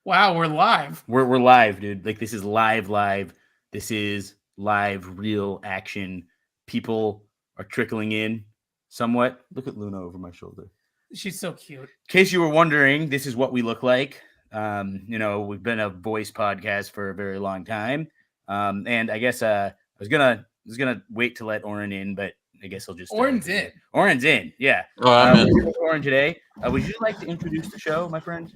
Wow, we're live. We're live, dude. Like this is live. This is live, real action. People are trickling in somewhat. Look at Luna over my shoulder. She's so cute. In case you were wondering, this is what we look like. We've been a voice podcast for a very long time. And I guess I was gonna wait to let Oren in, but I guess he'll just Oren's in. Oren's in, yeah. I'm in. We're here with Oren today. Would you like to introduce the show, my friend?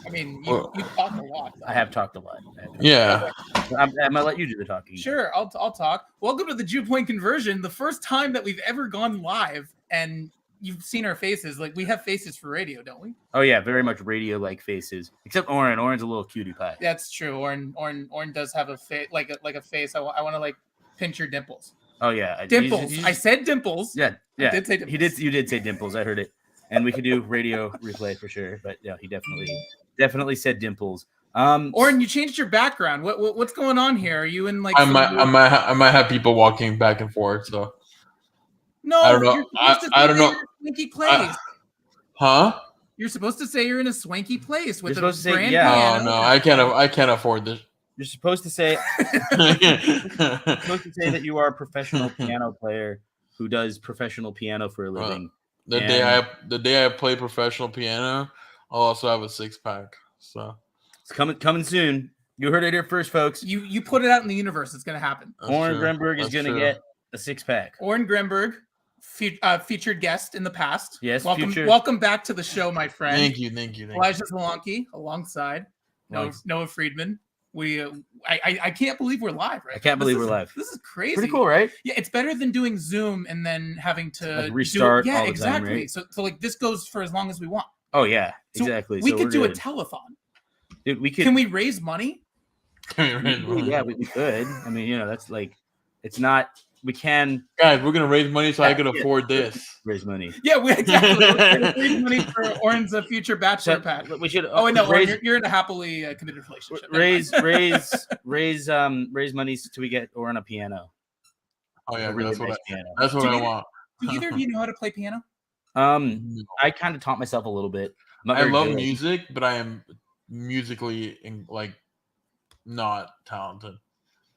I mean, you talk a lot. I have talked a lot. Yeah. I'm gonna let you do the talking. Sure, I'll talk. Welcome to the Jew Point Conversion, the first time that we've ever gone live, and you've seen our faces. Like, we have faces for radio, don't we? Oh yeah, very much radio-like faces. Except Oren. Oren's a little cutie pie. That's true. Oren does have a face, like a face. I want to like pinch your dimples. Oh yeah, Dimples. I said dimples. Yeah. I did say dimples. You did say dimples. I heard it, and we could do radio replay for sure. But yeah, he definitely said dimples. Oren, you changed your background. What's going on here? Are you in like? I might have people walking back and forth. So No, I don't know. You're supposed to I don't say know. you're in a swanky place. Huh? You're supposed to say you're in a swanky place with You're a supposed to say, brand yeah. piano. Oh no, I can't afford this. You're supposed to say that you are a professional piano player who does professional piano for a living. The day I play professional piano, I'll also have a 6-pack. So It's coming soon. You heard it here first, folks. You put it out in the universe. It's going to happen. Oren Grenberg is going to get a 6-pack. Oren Grenberg, featured guest in the past. Yes, welcome back to the show, my friend. Thank you. Elijah Zelonky, alongside Noah Friedman. I can't believe we're live, right? I can't believe we're live. This is crazy. Pretty cool, right? Yeah, it's better than doing Zoom and then having to restart. Yeah, all the exactly. time, right? So like this goes for as long as we want. Oh yeah, So exactly. We So could we're do a good. telethon. Dude, we could. Can we raise money? Yeah, we could. I mean, that's like, it's not. We can Guys, we're gonna raise money so I could afford this. raise money. Yeah, exactly. We're gonna raise money for Oren's future bachelor pad. We should. Oh wait, no, raise, Oren, you're in a happily committed relationship. raise money so we get Oren a piano. Oh yeah, A really that's what nice piano. That's what I want. Do either of you know how to play piano? I kind of taught myself a little bit. I love music, but I am musically not talented.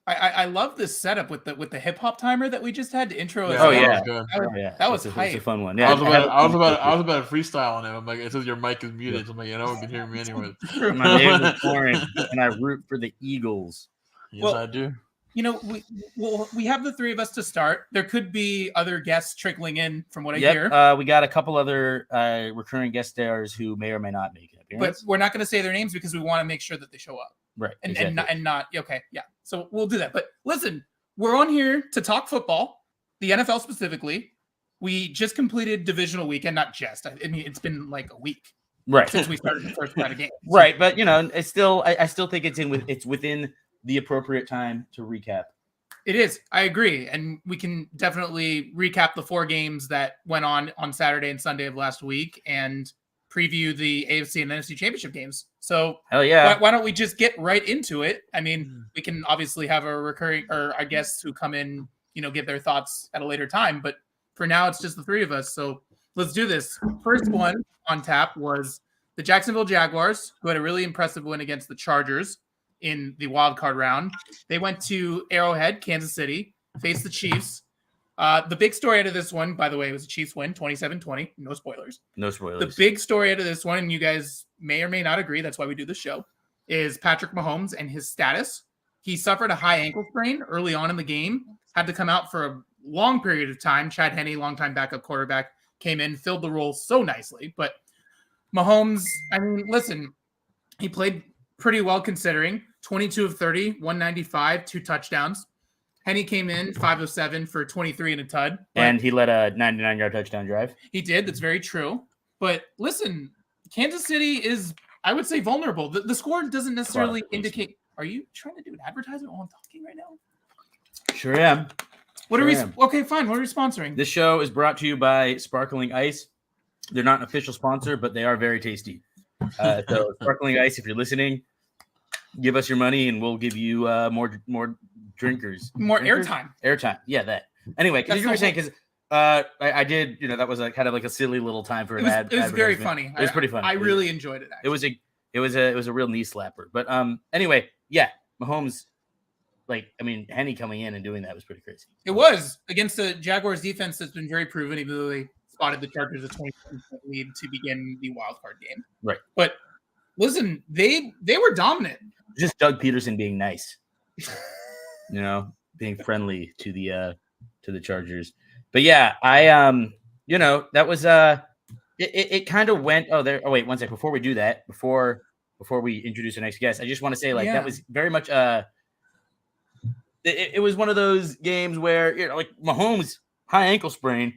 I love this setup with the hip hop timer that we just had to intro. Oh, yeah. That was good. That was it's hype. a fun one. I Yeah, was about to freestyle on it. I'm like, it says your mic is muted. So I'm like, no one can hear me anyway. My name is Oren, and I root for the Eagles. Yes, I do. We have the three of us to start. There could be other guests trickling in from what I hear. We got a couple other recurring guest stars who may or may not make an appearance. But we're not going to say their names because we want to make sure that they show up. Right. And not okay. Yeah. So we'll do that. But listen, we're on here to talk football, the NFL specifically. We just completed divisional weekend, not just. I mean, it's been like a week, right, since we started the first round of games. Right, but it's still. I still think it's within the appropriate time to recap. It is. I agree, and we can definitely recap the 4 games that went on Saturday and Sunday of last week, and preview the AFC and NFC championship games. So hell yeah, why don't we just get right into it? I mean, we can obviously have a recurring or our guests who come in, give their thoughts at a later time. But for now, it's just the three of us. So let's do this. First one on tap was the Jacksonville Jaguars, who had a really impressive win against the Chargers in the wild card round. They went to Arrowhead, Kansas City, faced the Chiefs. The big story out of this one, by the way, was a Chiefs win, 27-20. No spoilers. The big story out of this one, and you guys may or may not agree, that's why we do the show, is Patrick Mahomes and his status. He suffered a high ankle sprain early on in the game, had to come out for a long period of time. Chad Henne, longtime backup quarterback, came in, filled the role so nicely. But Mahomes, I mean, listen, he played pretty well considering. 22 of 30, 195, 2 touchdowns. Henne came in 5 of 7 for 23 and a tud. And he led a 99-yard touchdown drive. He did. That's very true. But listen, Kansas City is, I would say, vulnerable. The score doesn't necessarily indicate. Are you trying to do an advertisement while I'm talking right now? Sure am. Okay, fine. What are we sponsoring? This show is brought to you by Sparkling Ice. They're not an official sponsor, but they are very tasty. So Sparkling Ice, if you're listening, give us your money and we'll give you more drinkers. More airtime. Airtime. Yeah, that. Anyway, because you were saying, because I did, that was kind of like a silly little time for an ad. It was very funny. It was pretty funny. I really enjoyed it. Actually. it was a real knee slapper. But anyway, yeah, Mahomes, Henny coming in and doing that was pretty crazy. It was against the Jaguars defense that's been very proven, even though they spotted the Chargers a 20-point lead to begin the wild card game. Right. But listen, they were dominant. Just Doug Peterson being nice, being friendly to the Chargers. But yeah, I that was it kind of went. Oh, wait, one sec. Before we do that, before we introduce our next guest, I just want to say that was very much it was one of those games where Mahomes high ankle sprain,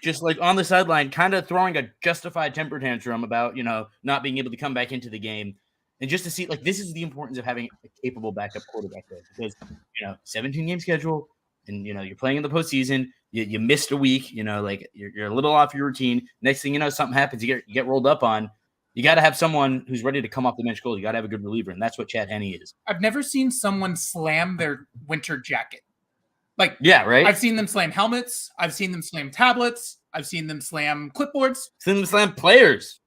just like on the sideline, kind of throwing a justified temper tantrum about not being able to come back into the game, and just to see this is the importance of having a capable backup quarterback there, because 17 game schedule, and you're playing in the postseason, you missed a week, you're a little off your routine. Next thing you know, something happens, you get rolled up on. You got to have someone who's ready to come off the bench cold. You got to have a good reliever, and that's what Chad Henne is. I've never seen someone slam their winter jacket. Right? I've seen them slam helmets. I've seen them slam tablets. I've seen them slam clipboards. Seen them slam players.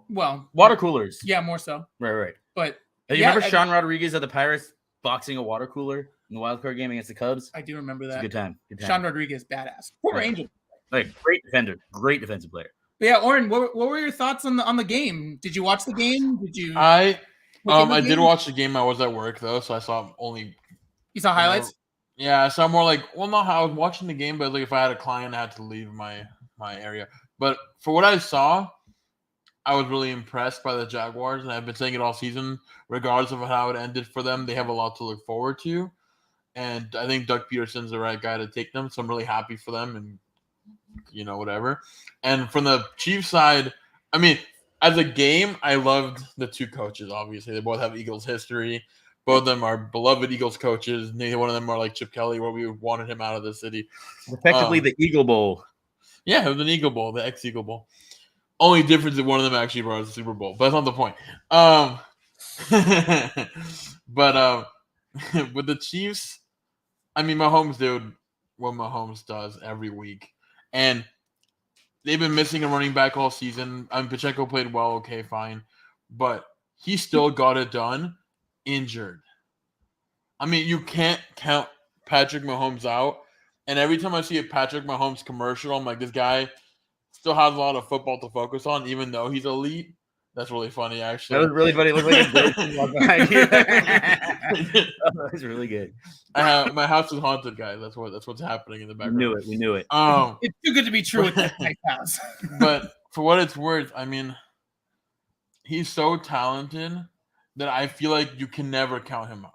Well, water coolers. Yeah, more so. Right. But you remember Sean Rodriguez of the Pirates boxing a water cooler in the wild card game against the Cubs? I do remember that. It's a good time. Sean Rodriguez, badass. Poor Angel. Great defender. Great defensive player. But yeah, Oren, what were your thoughts on the game? Did you watch the game? Did you? I did watch the game. I was at work though, so I saw only. You saw highlights? Yeah, I saw more not how I was watching the game, but if I had a client, I had to leave my area. But for what I saw, I was really impressed by the Jaguars, and I've been saying it all season. Regardless of how it ended for them, they have a lot to look forward to, and I think Doug Peterson's the right guy to take them. So I'm really happy for them, and whatever. And from the Chiefs side, as a game, I loved the two coaches. Obviously, they both have Eagles history. Both of them are beloved Eagles coaches. Neither one of them are like Chip Kelly, where we wanted him out of the city. Effectively, the Eagle Bowl. Yeah, it was an Eagle Bowl, the ex-Eagle Bowl. Only difference is one of them actually brought us the Super Bowl, but that's not the point. But with the Chiefs, Mahomes did what Mahomes does every week, and they've been missing a running back all season. Pacheco played well, okay, fine, but he still got it done injured. You can't count Patrick Mahomes out, and every time I see a Patrick Mahomes commercial, I'm like, this guy still has a lot of football to focus on, even though he's elite. That's really funny, actually. That was really funny. It looked like a ghost walked behind you. That was really good. My house is haunted, guys. That's what's happening in the background. We knew it. It's too good to be true with that nice house. But for what it's worth, he's so talented that I feel like you can never count him out.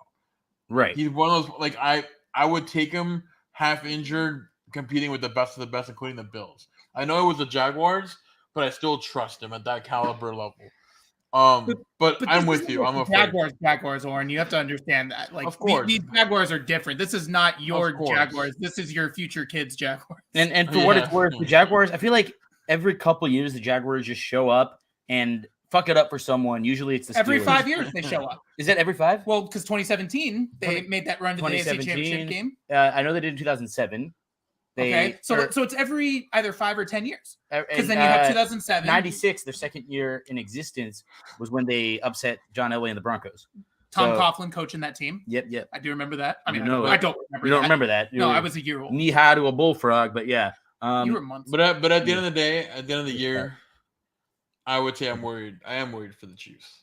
Right. He's one of those, I would take him half injured competing with the best of the best, including the Bills. I know it was the Jaguars, but I still trust him at that caliber level. But I'm with you. I'm afraid. Jaguars, Oren. You have to understand that. Of course. These Jaguars are different. This is not your Jaguars. This is your future kids' Jaguars. And for what it's worth, the Jaguars, I feel like every couple years the Jaguars just show up and fuck it up for someone. Usually it's the Steelers. Every 5 years they show up. Is that every 5? Well, because 2017 they made that run to the AFC Championship game. I know they did in 2007. So it's every either 5 or 10 years. Because then you have 2007. 96, their second year in existence, was when they upset John Elway and the Broncos. Tom Coughlin coaching that team. Yep. I do remember that. I don't remember. You don't remember that. No, I was a year old. Knee high to a bullfrog, but yeah. You were months. But at the end of the day, at the end of the year, I would say I'm worried. I am worried for the Chiefs.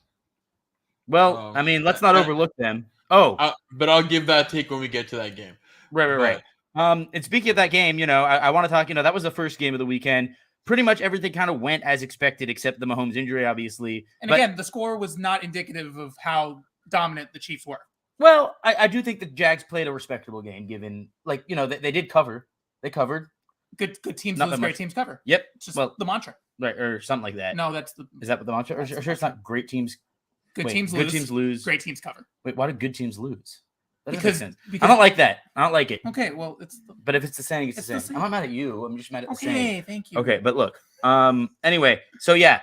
Well, let's not overlook them. But I'll give that take when we get to that game. Right. And speaking of that game, I want to talk, that was the first game of the weekend. Pretty much everything kind of went as expected, except the Mahomes injury, obviously. And again, the score was not indicative of how dominant the Chiefs were. Well, I do think the Jags played a respectable game, given, they did cover. They covered. Good teams lose, great teams cover. Yep. It's just the mantra. Right, or something like that. No, Is that what the mantra? Or sure it's not great teams. Good teams lose. Great teams cover. Wait, why did good teams lose? That doesn't make sense. Because I don't like that. I don't like it. Okay, well, but if it's the saying, it's the saying. I'm not mad at you. I'm just mad at the saying. Okay, thank you. Okay, but look. Anyway, so yeah.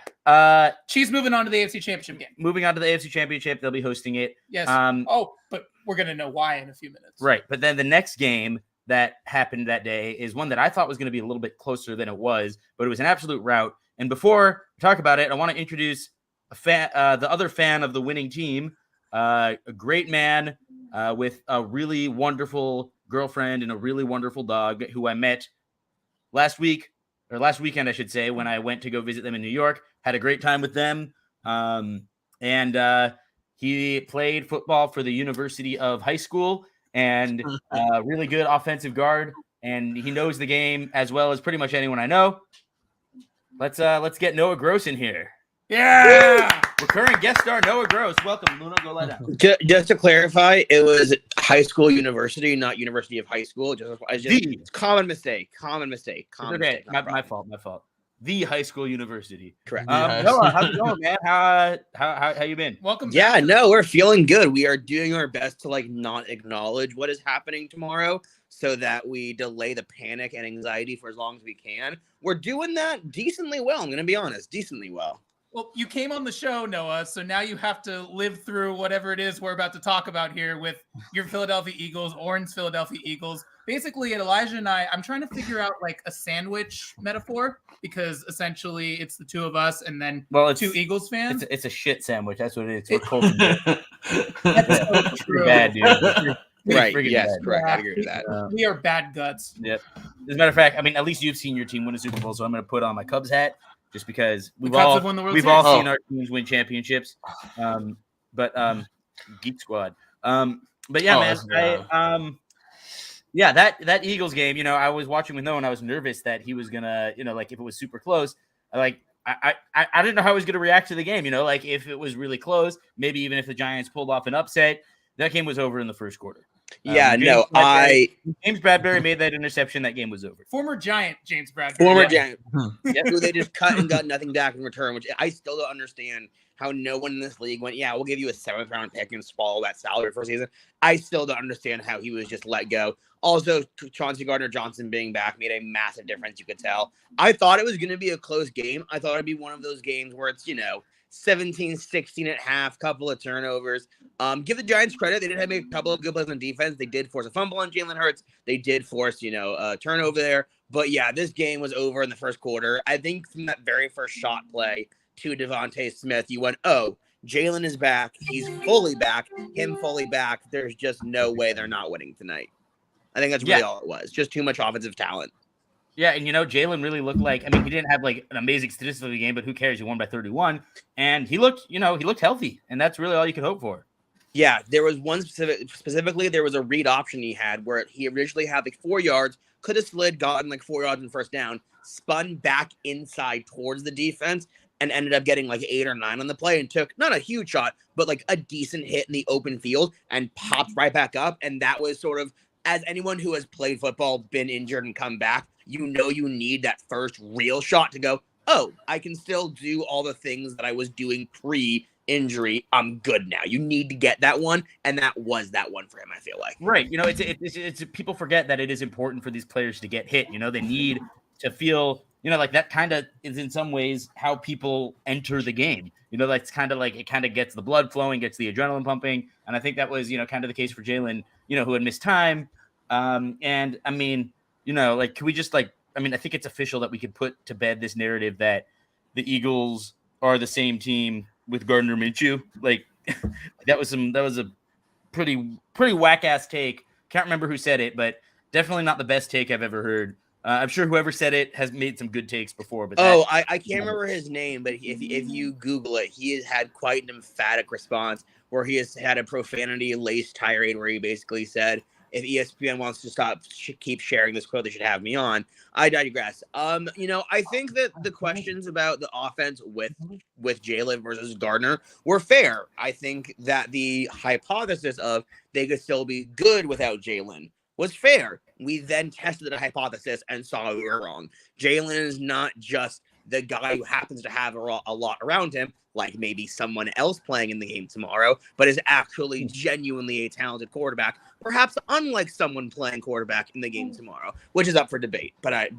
Chiefs moving on to the AFC Championship game. Moving on to the AFC Championship, they'll be hosting it. Yes. But we're gonna know why in a few minutes. Right, but then the next game that happened that day is one that I thought was going to be a little bit closer than it was, but it was an absolute rout. And before we talk about it, I want to introduce the other fan of the winning team, a great man with a really wonderful girlfriend and a really wonderful dog who I met last weekend, I should say, when I went to go visit them in New York. Had a great time with them. And he played football for the University of High School and really good offensive guard. And he knows the game as well as pretty much anyone I know. Let's get Noah Gross in here. Yeah. Recurring guest star Noah Gross. Welcome, Luna. Go lie down. Just to clarify, it was high school university, not University of High School. It's common mistake. Okay, my fault. The high school university. Correct. Noah, how's it going, man? How you been? Welcome. Yeah, no, we're feeling good. We are doing our best to not acknowledge what is happening tomorrow, so that we delay the panic and anxiety for as long as we can. We're doing that decently well. I'm going to be honest, decently well. Well, you came on the show, Noah, so now you have to live through whatever it is we're about to talk about here with your Philadelphia Eagles, Orange Philadelphia Eagles. Basically, Elijah and I'm trying to figure out a sandwich metaphor, because essentially it's the two of us and then two Eagles fans. It's a shit sandwich. That's what it is. It's cold. That's so true. Bad, dude. Right. Yes, bad. correct. I agree with that. We are bad guts. Yep. As a matter of fact, I mean, at least you've seen your team win a Super Bowl, so I'm going to put on my Cubs hat just because we've all seen our teams win championships. But Geek Squad. But yeah, man. That Eagles game. I was watching with Noah, and I was nervous that he was gonna, if it was super close, I didn't know how I was gonna react to the game. If it was really close, maybe even if the Giants pulled off an upset. That game was over in the first quarter. James Bradbury made that interception. That game was over. Former Giant James Bradbury. Giant. Who they just cut and got nothing back in return, which I still don't understand how no one in this league went, we'll give you a 7th round pick and swallow that salary for a season. I still don't understand how he was just let go. Also, Chauncey Gardner-Johnson being back made a massive difference, you could tell. I thought it was going to be a close game. I thought it'd be one of those games where it's, 17-16 at half, couple of turnovers. Give the Giants credit. They did make a couple of good plays on defense. They did force a fumble on Jalen Hurts. They did force, a turnover there. But yeah, this game was over in the first quarter. I think from that very first shot play to Devontae Smith, you went, oh, Jalen is back. He's fully back. Him fully back. There's just no way they're not winning tonight. I think that's really all it was. Just too much offensive talent. Yeah, and Jalen really looked like, he didn't have an amazing statistical game, but who cares? He won by 31, and he looked healthy, and that's really all you could hope for. Yeah, there was one specifically, there was a read option he had where he originally had 4 yards, could have slid, gotten 4 yards in first down, spun back inside towards the defense, and ended up getting 8 or 9 on the play and took not a huge shot, but a decent hit in the open field and popped right back up. And that was sort of, as anyone who has played football, been injured and come back, you need that first real shot to go, oh, I can still do all the things that I was doing pre-injury. I'm good now. You need to get that one, and that was that one for him, I feel like. Right. It's people forget that it is important for these players to get hit. They need to feel, that kind of is in some ways how people enter the game. That's kind of it kind of gets the blood flowing, gets the adrenaline pumping. And I think that was, kind of the case for Jalen, who had missed time. And I mean, can we just I think it's official that we could put to bed this narrative that the Eagles are the same team with Gardner Minshew. That was a pretty whack ass take. Can't remember who said it, but definitely not the best take I've ever heard. I'm sure whoever said it has made some good takes before. But I can't remember his name, but if you Google it, he has had quite an emphatic response where he has had a profanity-laced tirade where he basically said, if ESPN wants to keep sharing this quote, they should have me on. I digress. I think that the questions about the offense with Jalen versus Gardner were fair. I think that the hypothesis of they could still be good without Jalen was fair. We then tested the hypothesis and saw we were wrong. Jalen is not just the guy who happens to have a lot around him, like maybe someone else playing in the game tomorrow, but is actually genuinely a talented quarterback, perhaps unlike someone playing quarterback in the game tomorrow, which is up for debate. But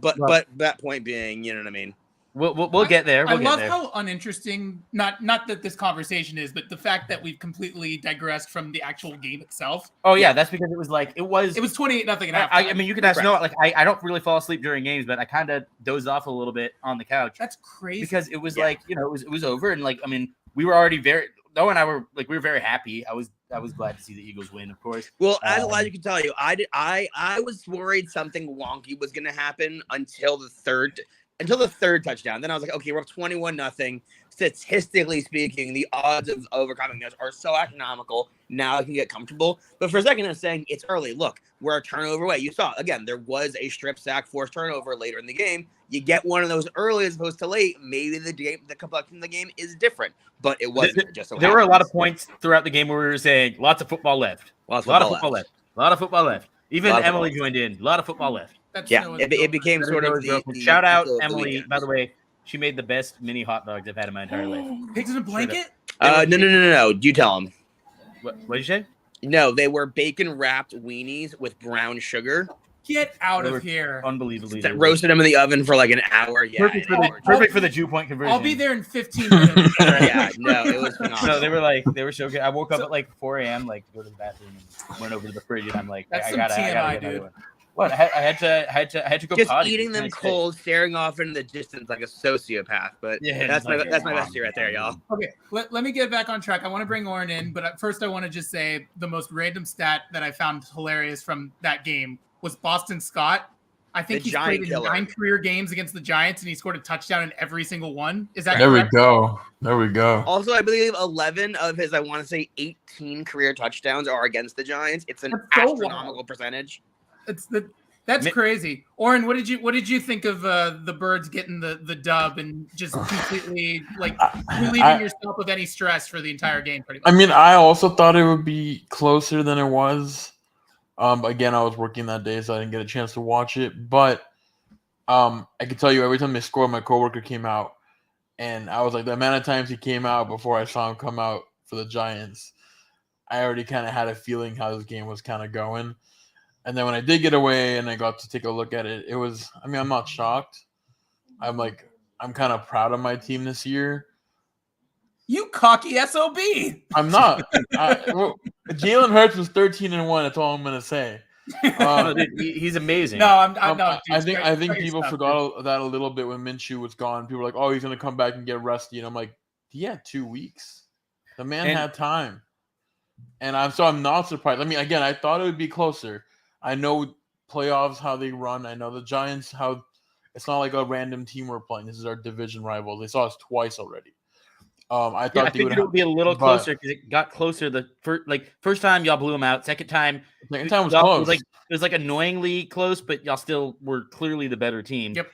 that point being, you know what I mean? We'll get there. I love how uninteresting, not that this conversation is, but the fact that we've completely digressed from the actual game itself. Oh yeah, that's because it was 28-0. I mean, you can ask Noah. I don't really fall asleep during games, but I kind of dozed off a little bit on the couch. That's crazy because it was it was over, and we were already Noah and I were we were very happy. I was glad to see the Eagles win, of course. Well, as Elijah can tell you, I was worried something wonky was going to happen until the third touchdown. Then I was like, okay, we're up 21-0. Statistically speaking, the odds of overcoming this are so astronomical. Now I can get comfortable. But for a second, I was saying it's early. Look, we're a turnover away. You saw, again, there was a strip sack, forced turnover later in the game. You get one of those early as opposed to late. Maybe the complexion of the game is different, but it wasn't. There were a lot of points throughout the game where we were saying lots of football left. A lot of football left. Even Emily joined in. A lot of football left. It became sort of the shout out Emily. By the way, she made the best mini hot dogs I've had in my entire life. Pigs in a blanket? No. You tell them. What did you say? No, they were bacon wrapped weenies with brown sugar. Get out of here! Unbelievably, roasted them in the oven for like an hour. Yeah, perfect for the 2-point conversion. I'll be there in 15 minutes. Yeah, no, it was phenomenal. No, they were so good. I woke up at 4 a.m. to go to the bathroom and went over to the fridge, and I'm like, I gotta get another one. What? I had to go just potty. Eating them cold, staring off into the distance like a sociopath. But yeah, that's my bestie right there, y'all. Okay, let me get back on track. I want to bring Oren in, but first I want to just say the most random stat that I found hilarious from that game was Boston Scott. I think he's played in 9 career games against the Giants, and he scored a touchdown in every single one. Is that correct? There we go. Also, I believe 11 of his, 18 career touchdowns are against the Giants. It's an astronomical percentage. That's crazy. Oren, what did you think of the Birds getting the dub and just completely relieving yourself of any stress for the entire game? Pretty much. I mean, I also thought it would be closer than it was. Again, I was working that day, so I didn't get a chance to watch it. But I can tell you, every time they scored, my coworker came out, and I was like, the amount of times he came out before I saw him come out for the Giants, I already kind of had a feeling how this game was kind of going. And then when I did get away and I got to take a look at it, it was, I mean, I'm not shocked. I'm kind of proud of my team this year. You cocky SOB. I'm not. Jalen Hurts was 13-1. That's all I'm going to say. He's amazing. No, I'm not. I think people forgot that a little bit when Minshew was gone. People were like, oh, he's going to come back and get rusty. And I'm like, he had 2 weeks. The man had time. And I'm not surprised. I mean, again, I thought it would be closer. I know playoffs, how they run. I know the Giants, how it's not like a random team we're playing. This is our division rival. They saw us twice already. I thought it would be a little closer because it got closer. The first time y'all blew them out. Second time was close. It was annoyingly close, but y'all still were clearly the better team. Yep.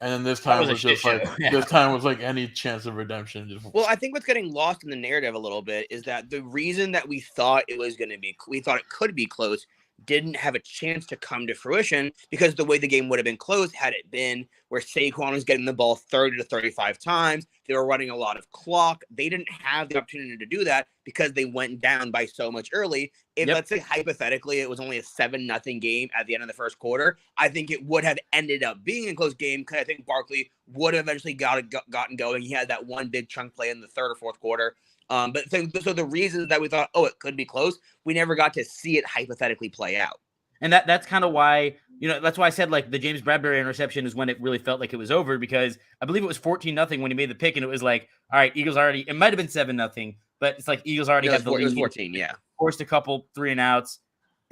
And then this time was just this time was like any chance of redemption. Well, I think what's getting lost in the narrative a little bit is that the reason that we thought it could be close didn't have a chance to come to fruition because the way the game would have been closed had it been where Saquon was getting the ball 30 to 35 times. They were running a lot of clock. They didn't have the opportunity to do that because they went down by so much early. Let's say hypothetically it was only a 7-0 game at the end of the first quarter, I think it would have ended up being a close game because I think Barkley would have eventually gotten going. He had that one big chunk play in the third or fourth quarter. So the reasons that we thought, it could be close, we never got to see it hypothetically play out. And that's kind of why, that's why I said the James Bradbury interception is when it really felt like it was over because I believe it was 14-0 when he made the pick and it was like, all right, Eagles already, it might've been 7-0, but it's like Eagles already had the lead. It was 14, yeah. Forced a couple 3-and-outs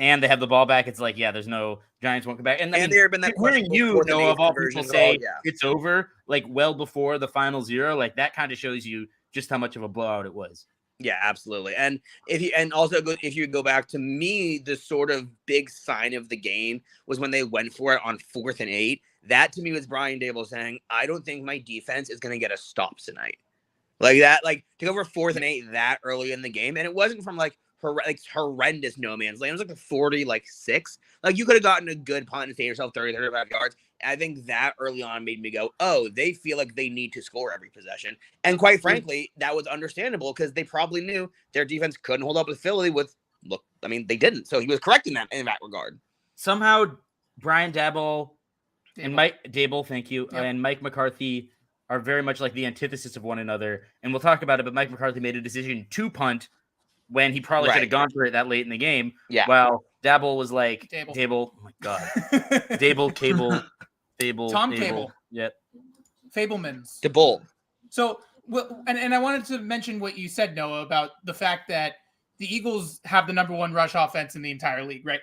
and they have the ball back. It's like, yeah, there's no Giants won't come back. And there have been that hearing of all people say it's over, well before the final 0, that kind of shows you just how much of a blowout it was. Yeah, absolutely. And if you go back to me, the sort of big sign of the game was when they went for it on 4th and 8. That to me was Brian Daboll saying, I don't think my defense is going to get a stop tonight. To go for 4th and 8 that early in the game. And it wasn't from horrendous no man's land. It was the 46. You could have gotten a good punt and saved yourself 30, 35 yards. I think that early on made me go, they feel like they need to score every possession. And quite frankly, that was understandable because they probably knew their defense couldn't hold up with Philly they didn't. So he was correcting them in that regard. Somehow Brian Daboll and Mike Daboll, thank you, and Mike McCarthy are very much like the antithesis of one another. And we'll talk about it, but Mike McCarthy made a decision to punt when he probably should have gone for it that late in the game. Yeah. While Daboll was like, Daboll, oh my God. Daboll, Cable, Fable. Tom Fable. Cable. Yep. Fablemans. DeBoll. So Well, and I wanted to mention what you said, Noah, about the fact that the Eagles have the number one rush offense in the entire league, right?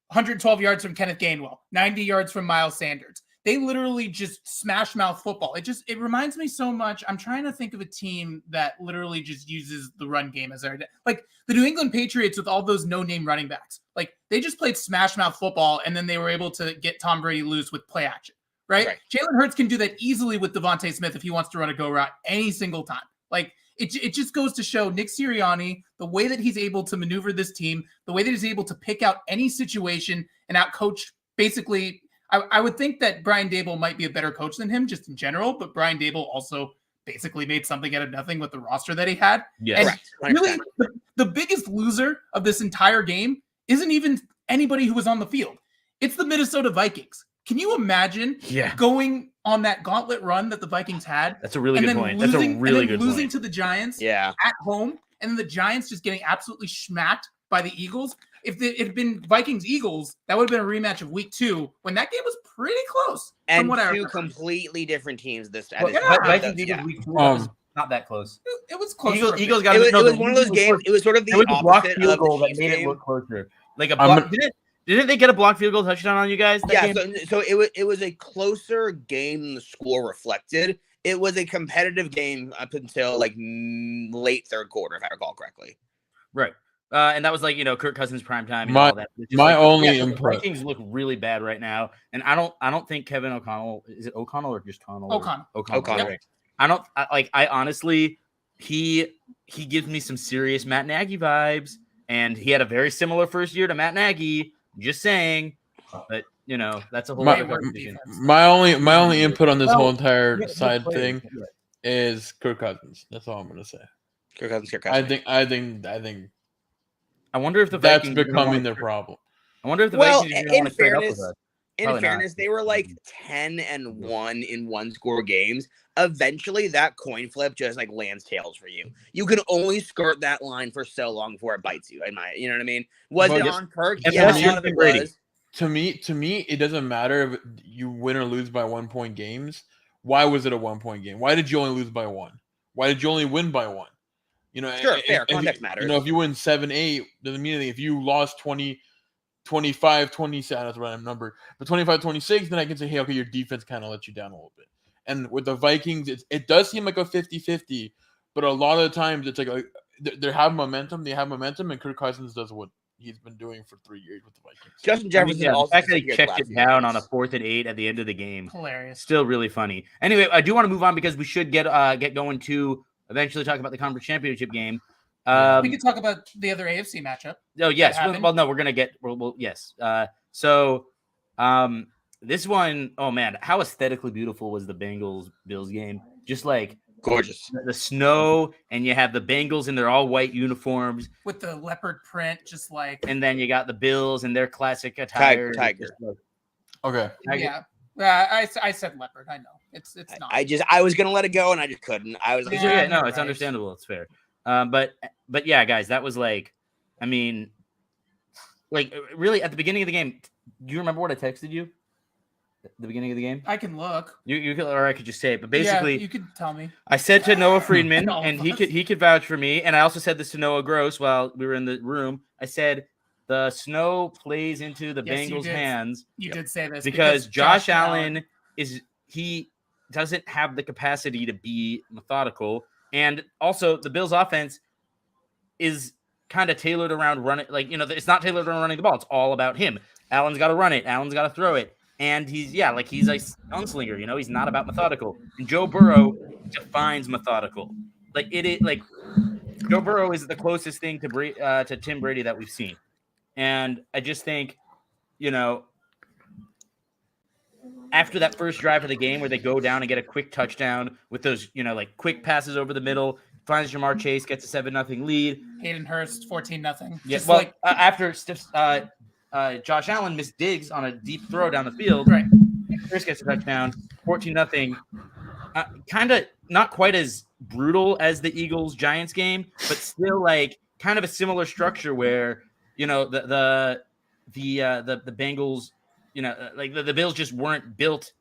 112 yards from Kenneth Gainwell, 90 yards from Miles Sanders. They literally just smash mouth football. It reminds me so much. I'm trying to think of a team that literally just uses the run game as their, like the New England Patriots with all those no-name running backs. Like they just played smash mouth football and then they were able to get Tom Brady loose with play action, right? Jalen Hurts can do that easily with Devontae Smith if he wants to run a go route any single time. Like it just goes to show Nick Sirianni, the way that he's able to maneuver this team, the way that he's able to pick out any situation and outcoach basically. I would think that Brian Daboll might be a better coach than him just in general, but Brian Daboll also basically made something out of nothing with the roster that he had. Yes. And really, the biggest loser of this entire game isn't even anybody who was on the field. It's the Minnesota Vikings. Can you imagine going on that gauntlet run that the Vikings had? That's a really good point. That's a really good point. Losing to the Giants at home, and then the Giants just getting absolutely smacked by the Eagles. If it had been Vikings-Eagles, that would have been a rematch of week 2 when that game was pretty close. And two completely different teams this time. Vikings-Eagles week 2 was not that close. It was close. Eagles got it was one of those games. It was sort of the opposite field goal that made it look closer. Like a block, didn't they get a blocked field goal touchdown on you guys? So it was a closer game than the score reflected. It was a competitive game up until like late third quarter, if I recall correctly. Right. And that was like, Kirk Cousins primetime and all that. Only input. The Vikings look really bad right now. And I don't think Kevin O'Connell, is it O'Connell or just Connell? O'Connell. Yep. I honestly, he gives me some serious Matt Nagy vibes. And he had a very similar first year to Matt Nagy. Just saying. But, that's a whole other conversation. My only input on this whole entire side thing is Kirk Cousins. That's all I'm going to say. Kirk Cousins. I think. I wonder if that's becoming their problem. I wonder if the Vikings want to trade up with us. In fairness, they were like 10-1 in one-score games. Eventually, that coin flip just like lands tails for you. You can only skirt that line for so long before it bites you. You know what I mean? Was it on Kirk? Yeah, a lot of it was. To me, it doesn't matter if you win or lose by 1 point games. Why was it a 1 point game? Why did you only lose by 1? Why did you only win by 1? Sure, fair. Context matters. If you win 7-8, doesn't mean anything. If you lost 20, 25, 27, that's a random number, but 25, 26, then I can say, hey, okay, your defense kind of let you down a little bit. And with the Vikings, it does seem like a 50-50, but a lot of the times it's like they have momentum. They have momentum, and Kirk Cousins does what he's been doing for 3 years with the Vikings. Justin Jefferson the fact that he checked it down on a 4th and 8 at the end of the game. Hilarious. Still really funny. Anyway, I do want to move on because we should get going to eventually talk about the conference championship game. We could talk about the other AFC matchup. Oh, yes. Well, no, we're going to get – yes. This one, oh, man, how aesthetically beautiful was the Bengals-Bills game? Just like – gorgeous. The snow, and you have the Bengals in their all-white uniforms. With the leopard print, just like – and then you got the Bills in their classic attire. Tiger. Okay. Yeah. I said leopard. I know. It's not. I was gonna let it go and I just couldn't. I was like, it's understandable. It's fair. But yeah, guys, that was like, I mean, like really at the beginning of the game. Do you remember what I texted you at the beginning of the game? I can look. You could, or I could just say it. But basically, you could tell me. I said to Noah Friedman, and he could vouch for me. And I also said this to Noah Gross while we were in the room. I said the snow plays into the Bengals' hands. You did say this because Josh Allen he doesn't have the capacity to be methodical, and also the Bills' offense is kind of tailored around running. Like it's not tailored around running the ball. It's all about him. Allen's got to run it. Allen's got to throw it. And he's a gunslinger. He's not about methodical. And Joe Burrow defines methodical. Joe Burrow is the closest thing to Tim Brady that we've seen. And I just think, after that first drive of the game where they go down and get a quick touchdown with those, quick passes over the middle, finds Jamar Chase, gets a 7-0 lead. Hayden Hurst, 14-0. Yeah, after Josh Allen missed Diggs on a deep throw down the field, right? Hurst gets a touchdown, 14-0. Kind of not quite as brutal as the Eagles-Giants game, but still kind of a similar structure where the Bengals, the Bills just weren't built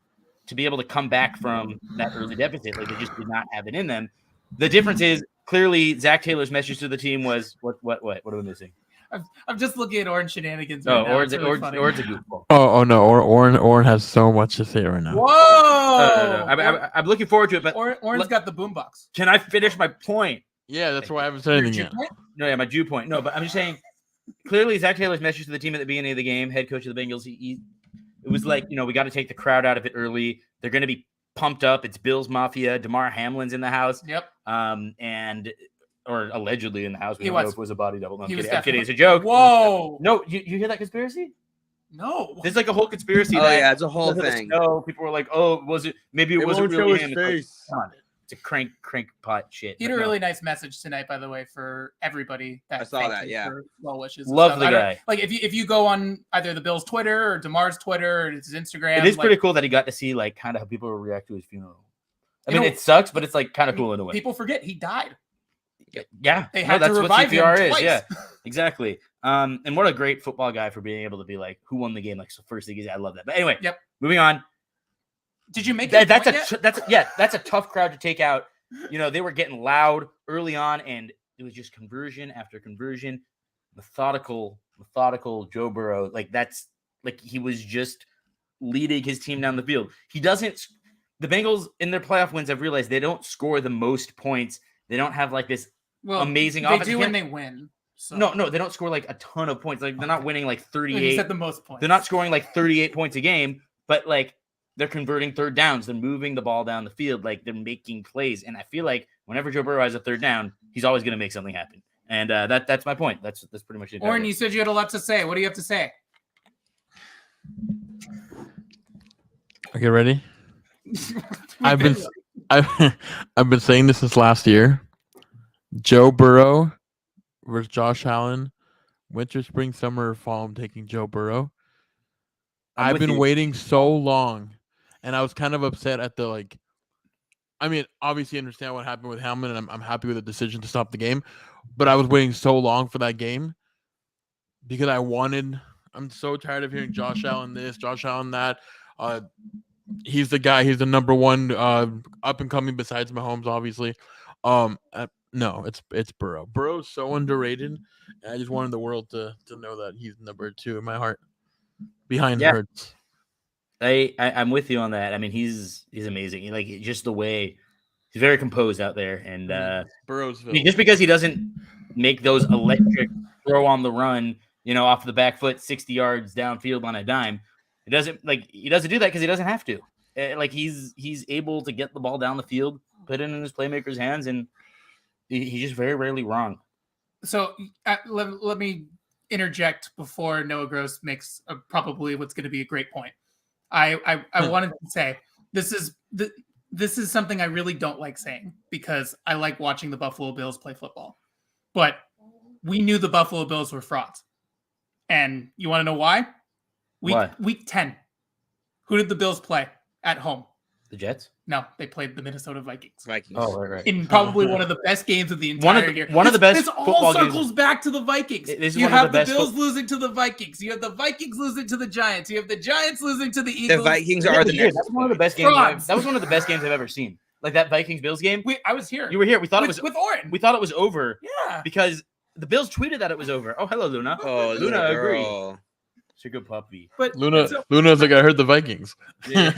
to be able to come back from that early deficit. They just did not have it in them. The difference is clearly Zach Taylor's message to the team was what are we missing? I'm just looking at Orange shenanigans. No, Right now. It's really funny. or it's a goofball. Oh no, Oren has so much to say right now. Whoa! No. I'm looking forward to it, but Oren's got the boombox. can I finish my point? Yeah, that's why I haven't said anything yet. No, yeah, my Jew point. No, but I'm just saying. Clearly, Zach Taylor's message to the team at the beginning of the game, head coach of the Bengals, it was like, we got to take the crowd out of it early. They're going to be pumped up. It's Bills Mafia. Damar Hamlin's in the house. Yep. Or allegedly in the house. We He don't know was. if it was a body double. No, I'm He was kidding. I'm kidding. definitely- It's a joke. Whoa! No, you hear that conspiracy? No. There's like a whole conspiracy. Oh that yeah, it's a whole thing. No, people were like, "Oh, was it? Maybe it wasn't really him." It's like, come on. It's a crank pot shit. He had But a no. really nice message tonight, by the way, for everybody. I saw thanked that, him yeah. for well wishes. and Love stuff. the I don't- guy. Like if you go on either the Bills' Twitter or Damar's Twitter or his Instagram, It is like, pretty cool that he got to see like kind of how people react to his funeral. I You mean, know, it sucks, but it's like kind of cool in a way. People forget he died. Yeah, They no, had to that's revive what CPR him is. twice. Yeah, exactly. And what a great football guy for being able to be like, who won the game? Like, so first thing is, I love that. But anyway, Yep. moving on. Did you make That's that? that's a tough crowd to take out. They were getting loud early on, and it was just conversion after conversion, methodical Joe Burrow. Like that's like he was just leading his team down the field. He doesn't. The Bengals in their playoff wins have realized they don't score the most points. They don't have like this amazing They offense. do when they win. So. No, they don't score like a ton of points. Like they're not winning like 38. You said the most points. They're not scoring like 38 points a game, but like they're converting third downs. They're moving the ball down the field. Like they're making plays. And I feel like whenever Joe Burrow has a third down, he's always going to make something happen. And that's my point. That's pretty much it. Oren, you said you had a lot to say. What do you have to say? Okay, ready? I've been saying this since last year. Joe Burrow versus Josh Allen. Winter, spring, summer, or fall. I'm taking Joe Burrow. I've been waiting so long, and I was kind of upset at the like. I mean, obviously, I understand what happened with Hamlin, and I'm happy with the decision to stop the game. But I was waiting so long for that game because I'm so tired of hearing Josh Allen this, Josh Allen that. He's the guy. He's the number one up and coming besides Mahomes, obviously. No, it's Burrow. Burrow's so underrated, and I just wanted the world to know that he's number 2 in my heart, behind Hurts. I'm with you on that. I mean, he's amazing. Like just the way he's very composed out there, and Burrow's just because he doesn't make those electric throw on the run, off the back foot, 60 yards downfield on a dime. He doesn't do that because he doesn't have to. Like he's able to get the ball down the field, put it in his playmaker's hands, and he's just very rarely wrong. So let me interject before Noah Gross makes probably what's going to be a great point. I wanted to say this is something I really don't like saying because I like watching the Buffalo Bills play football, but we knew the Buffalo Bills were frauds, and you want to know why? Week 10. Who did the Bills play at home? The Jets? No, they played the Minnesota Vikings. Oh, right. In probably one of the best games of the entire year. One of the best This football all games. circles back to the Vikings. You have the Bills losing to the Vikings. You have the Vikings losing to the Giants. You have the Giants losing to the Eagles. The Vikings are the next. That was one of the best games. That was one of the best games I've ever seen. Like that Vikings Bills game. I was here. You were here. We thought it was with Oren. We thought it was over. Yeah. Because the Bills tweeted that it was over. Oh, hello, Luna. Oh, Luna agreed. girl. She's a good puppy. But Luna's like, I heard the Vikings. Like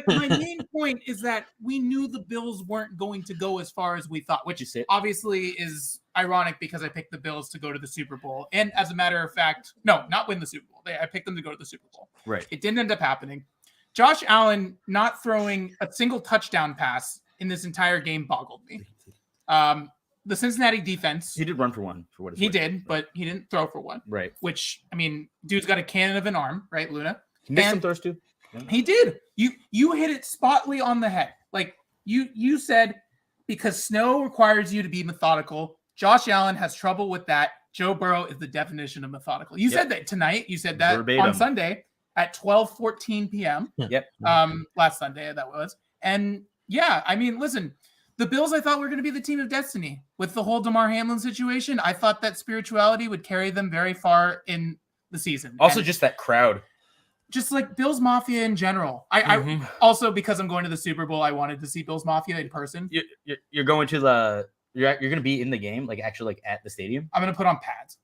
my main point is that we knew the Bills weren't going to go as far as we thought, which obviously is ironic because I picked the Bills to go to the Super Bowl. And as a matter of fact, no, not win the Super Bowl. I picked them to go to the Super Bowl. Right. It didn't end up happening. Josh Allen not throwing a single touchdown pass in this entire game boggled me. The Cincinnati defense. He did run for one, for what it's He worth. did, but he didn't throw for one. Right. Which, I mean, dude's got a cannon of an arm, right, Luna? He missed some throws too. Yeah. He did. You hit it spotly on the head. Like you said, because snow requires you to be methodical. Josh Allen has trouble with that. Joe Burrow is the definition of methodical. You said that tonight. You said that verbatim on Sunday at 12:14 p.m. Yep. Last Sunday that was. And yeah, I mean, listen, the Bills I thought were going to be the team of destiny with the whole Damar Hamlin situation. I thought that spirituality would carry them very far in the season. Also, and just that crowd. just like Bills Mafia in general. I also, because I'm going to the Super Bowl, I wanted to see Bills Mafia in person. You're going to the you're going to be in the game, like actually like at the stadium. I'm going to put on pads.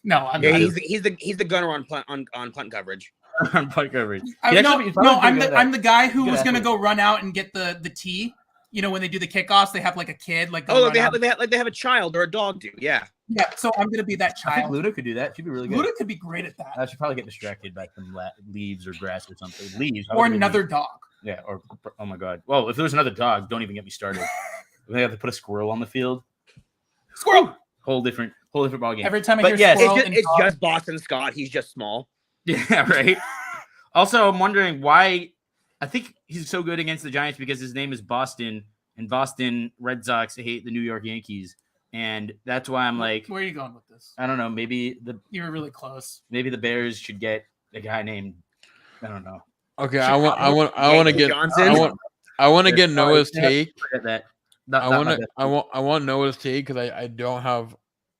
No, I'm Yeah, not. he's the gunner on punt coverage. On punt coverage. I'm the guy who was going to go run out and get the tee. You know, when they do the kickoffs, they have like a kid. Like they have a child or a dog do. Yeah. Yeah, so I'm going to be that child. I think Luda could do that. She'd be really good. Luda could be great at that. I should probably get distracted by some leaves or grass or something. Leaves. Or another dog. Yeah, or, oh my God. Well, if there's another dog, don't even get me started. We have to put a squirrel on the field. Squirrel! Whole different ball game. Every time I hear squirrel it's just Boston Scott. He's just small. Yeah, right. Also, I'm wondering why I think he's so good against the Giants because his name is Boston, and Boston Red Sox hate the New York Yankees. And that's why I'm like, where are you going with this? I don't know. Maybe you were really close. Maybe the Bears should get a guy named, I don't know. Okay, I want to get Noah's take. I want Noah's take because I don't have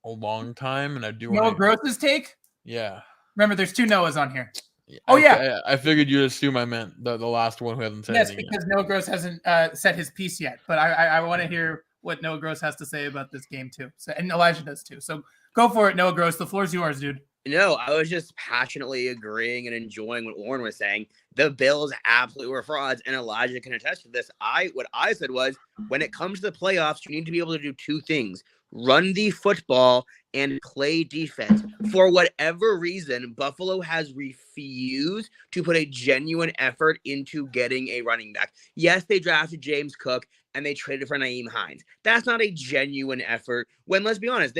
a long time and I do want Noah Gross's take. Yeah. Remember, there's 2 Noahs on here. I figured you'd assume I meant the last one who hasn't said anything. Yes, because Noah Gross hasn't said his piece yet. But I want to hear what Noah Gross has to say about this game too. So, and Elijah does too. So go for it, Noah Gross. The floor's yours, dude. No, I was just passionately agreeing and enjoying what Warren was saying. The Bills absolutely were frauds, and Elijah can attest to this. What I said was, when it comes to the playoffs, you need to be able to do 2 things: run the football and play defense. For whatever reason, Buffalo has refused to put a genuine effort into getting a running back. Yes, they drafted James Cook and they traded for Nyheim Hines. That's not a genuine effort. When, let's be honest,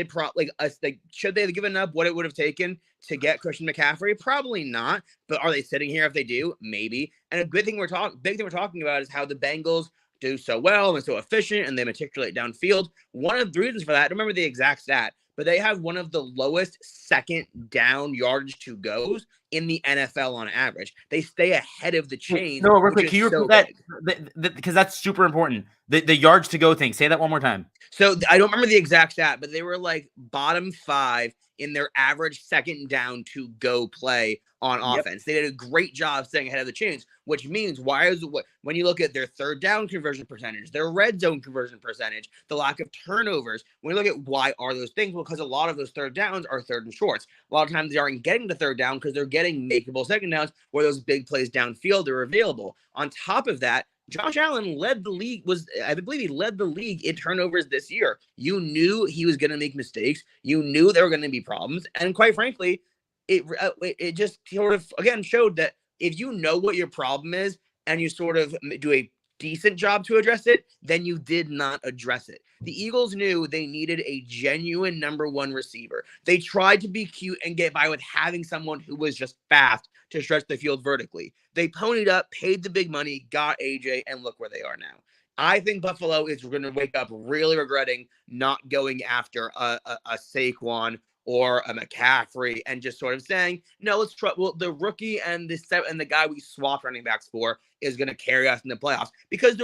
should they have given up what it would have taken to get Christian McCaffrey? Probably not. But are they sitting here if they do? Maybe. And a big thing we're talking about is how the Bengals do so well and so efficient and they matriculate downfield. One of the reasons for that, I don't remember the exact stat, but they have one of the lowest second down yardage to goes in the NFL on average. They stay ahead of the chain. No, real quick, can you repeat that? Because that's super important. The yards to go thing. Say that one more time. So I don't remember the exact stat, but they were like bottom 5 in their average second down to go play on offense. They did a great job staying ahead of the chains, which means when you look at their third down conversion percentage, their red zone conversion percentage, the lack of turnovers, when you look at why are those things, well, because a lot of those third downs are third and shorts. A lot of times they aren't getting to third down because they're getting makeable second downs where those big plays downfield are available. On top of that, Josh Allen led the league. I believe he led the league in turnovers this year. You knew he was going to make mistakes. You knew there were going to be problems, and quite frankly, it just sort of again showed that if you know what your problem is and you sort of do a decent job to address it, then you did not address it. The Eagles knew they needed a genuine number 1 receiver. They tried to be cute and get by with having someone who was just fast to stretch the field vertically. They ponied up, paid the big money, got AJ, and look where they are now. I think Buffalo is going to wake up really regretting not going after a Saquon or a McCaffrey and just sort of saying, no, let's try. Well, the rookie and the guy we swapped running backs for is going to carry us in the playoffs, because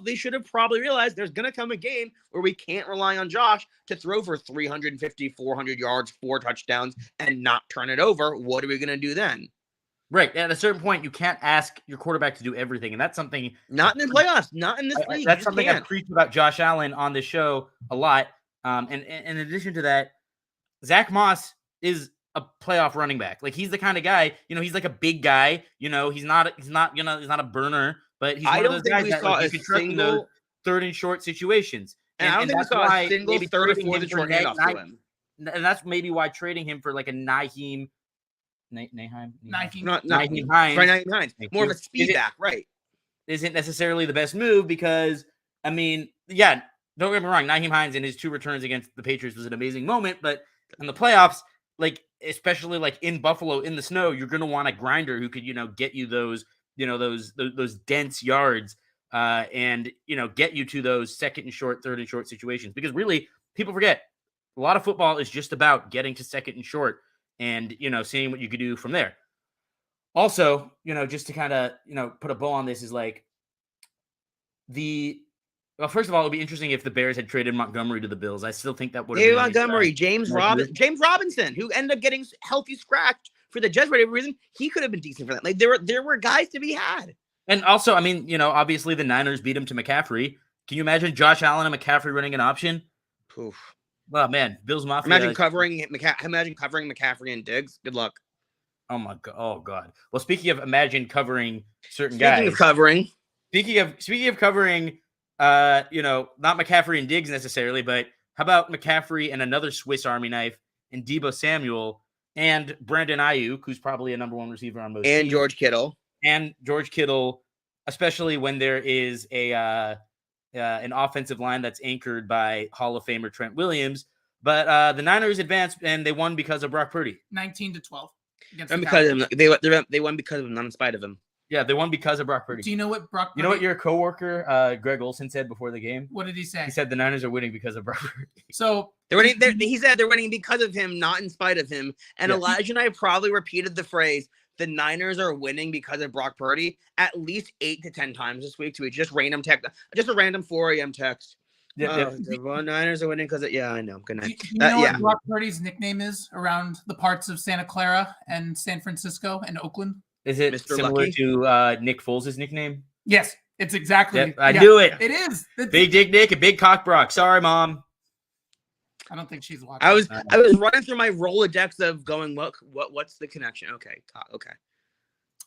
they should have probably realized there's going to come a game where we can't rely on Josh to throw for 350, 400 yards, 4 touchdowns and not turn it over. What are we going to do then? Right. At a certain point, you can't ask your quarterback to do everything. And that's something not in the playoffs, not in this league. That's something I've preached about Josh Allen on this show a lot. And in addition to that, Zach Moss is a playoff running back. Like, he's the kind of guy, he's like a big guy, he's not a burner, but he's one of those guys that you can trust in those third and short situations. And I don't think we saw a single third or fourth and short handoff to him. And that's maybe why trading him for like a Nyheim Hines. More of a speed back, right? Isn't necessarily the best move because, don't get me wrong, Nyheim Hines and his 2 returns against the Patriots was an amazing moment, but in the playoffs, like especially like in Buffalo in the snow, you're going to want a grinder who could, get you those, those dense yards and, get you to those second and short, third and short situations. Because really, people forget a lot of football is just about getting to second and short and, seeing what you could do from there. Also, just to kind of, put a bow on this is like well, first of all, it would be interesting if the Bears had traded Montgomery to the Bills. I still think that would have been Montgomery, James Robinson, who ended up getting healthy scratched for the Jets for whatever reason, he could have been decent for that. Like there were guys to be had. And also, I mean, obviously the Niners beat him to McCaffrey. Can you imagine Josh Allen and McCaffrey running an option? Oof. Well, man, Bills Mafia. Imagine covering McCaffrey and Diggs. Good luck. Oh my god! Oh god! Well, speaking of imagine covering certain Speaking guys. of covering. Speaking of covering, not McCaffrey and Diggs necessarily, but how about McCaffrey and another Swiss Army knife and Deebo Samuel and Brandon Ayuk, who's probably a number one receiver on most And teams. George Kittle, especially when there is an offensive line that's anchored by Hall of Famer Trent Williams. But the Niners advanced and they won because of Brock Purdy. 19-12. And because of him, they won because of him, not in spite of him. Yeah, they won because of Brock Purdy. Do you know what Brock Purdy? You know what your coworker Greg Olson said before the game? What did he say? He said the Niners are winning because of Brock Purdy. So he said they're winning because of him, not in spite of him. And Yeah. Elijah and I probably repeated the phrase, the Niners are winning because of Brock Purdy at least 8 to 10 times this week to just random text, just a random 4 a.m. text. The Niners are winning because of, I know. Good night. You know what Brock Purdy's nickname is around the parts of Santa Clara and San Francisco and Oakland? Is it Mr. similar Lucky? to Nick Foles' nickname? Yes, it's exactly. Yep, I knew it. It is. Big Dick Nick and Big Cock Brock. Sorry, Mom. I don't think she's watching. I was running through my Rolodex of going, what's the connection? Okay.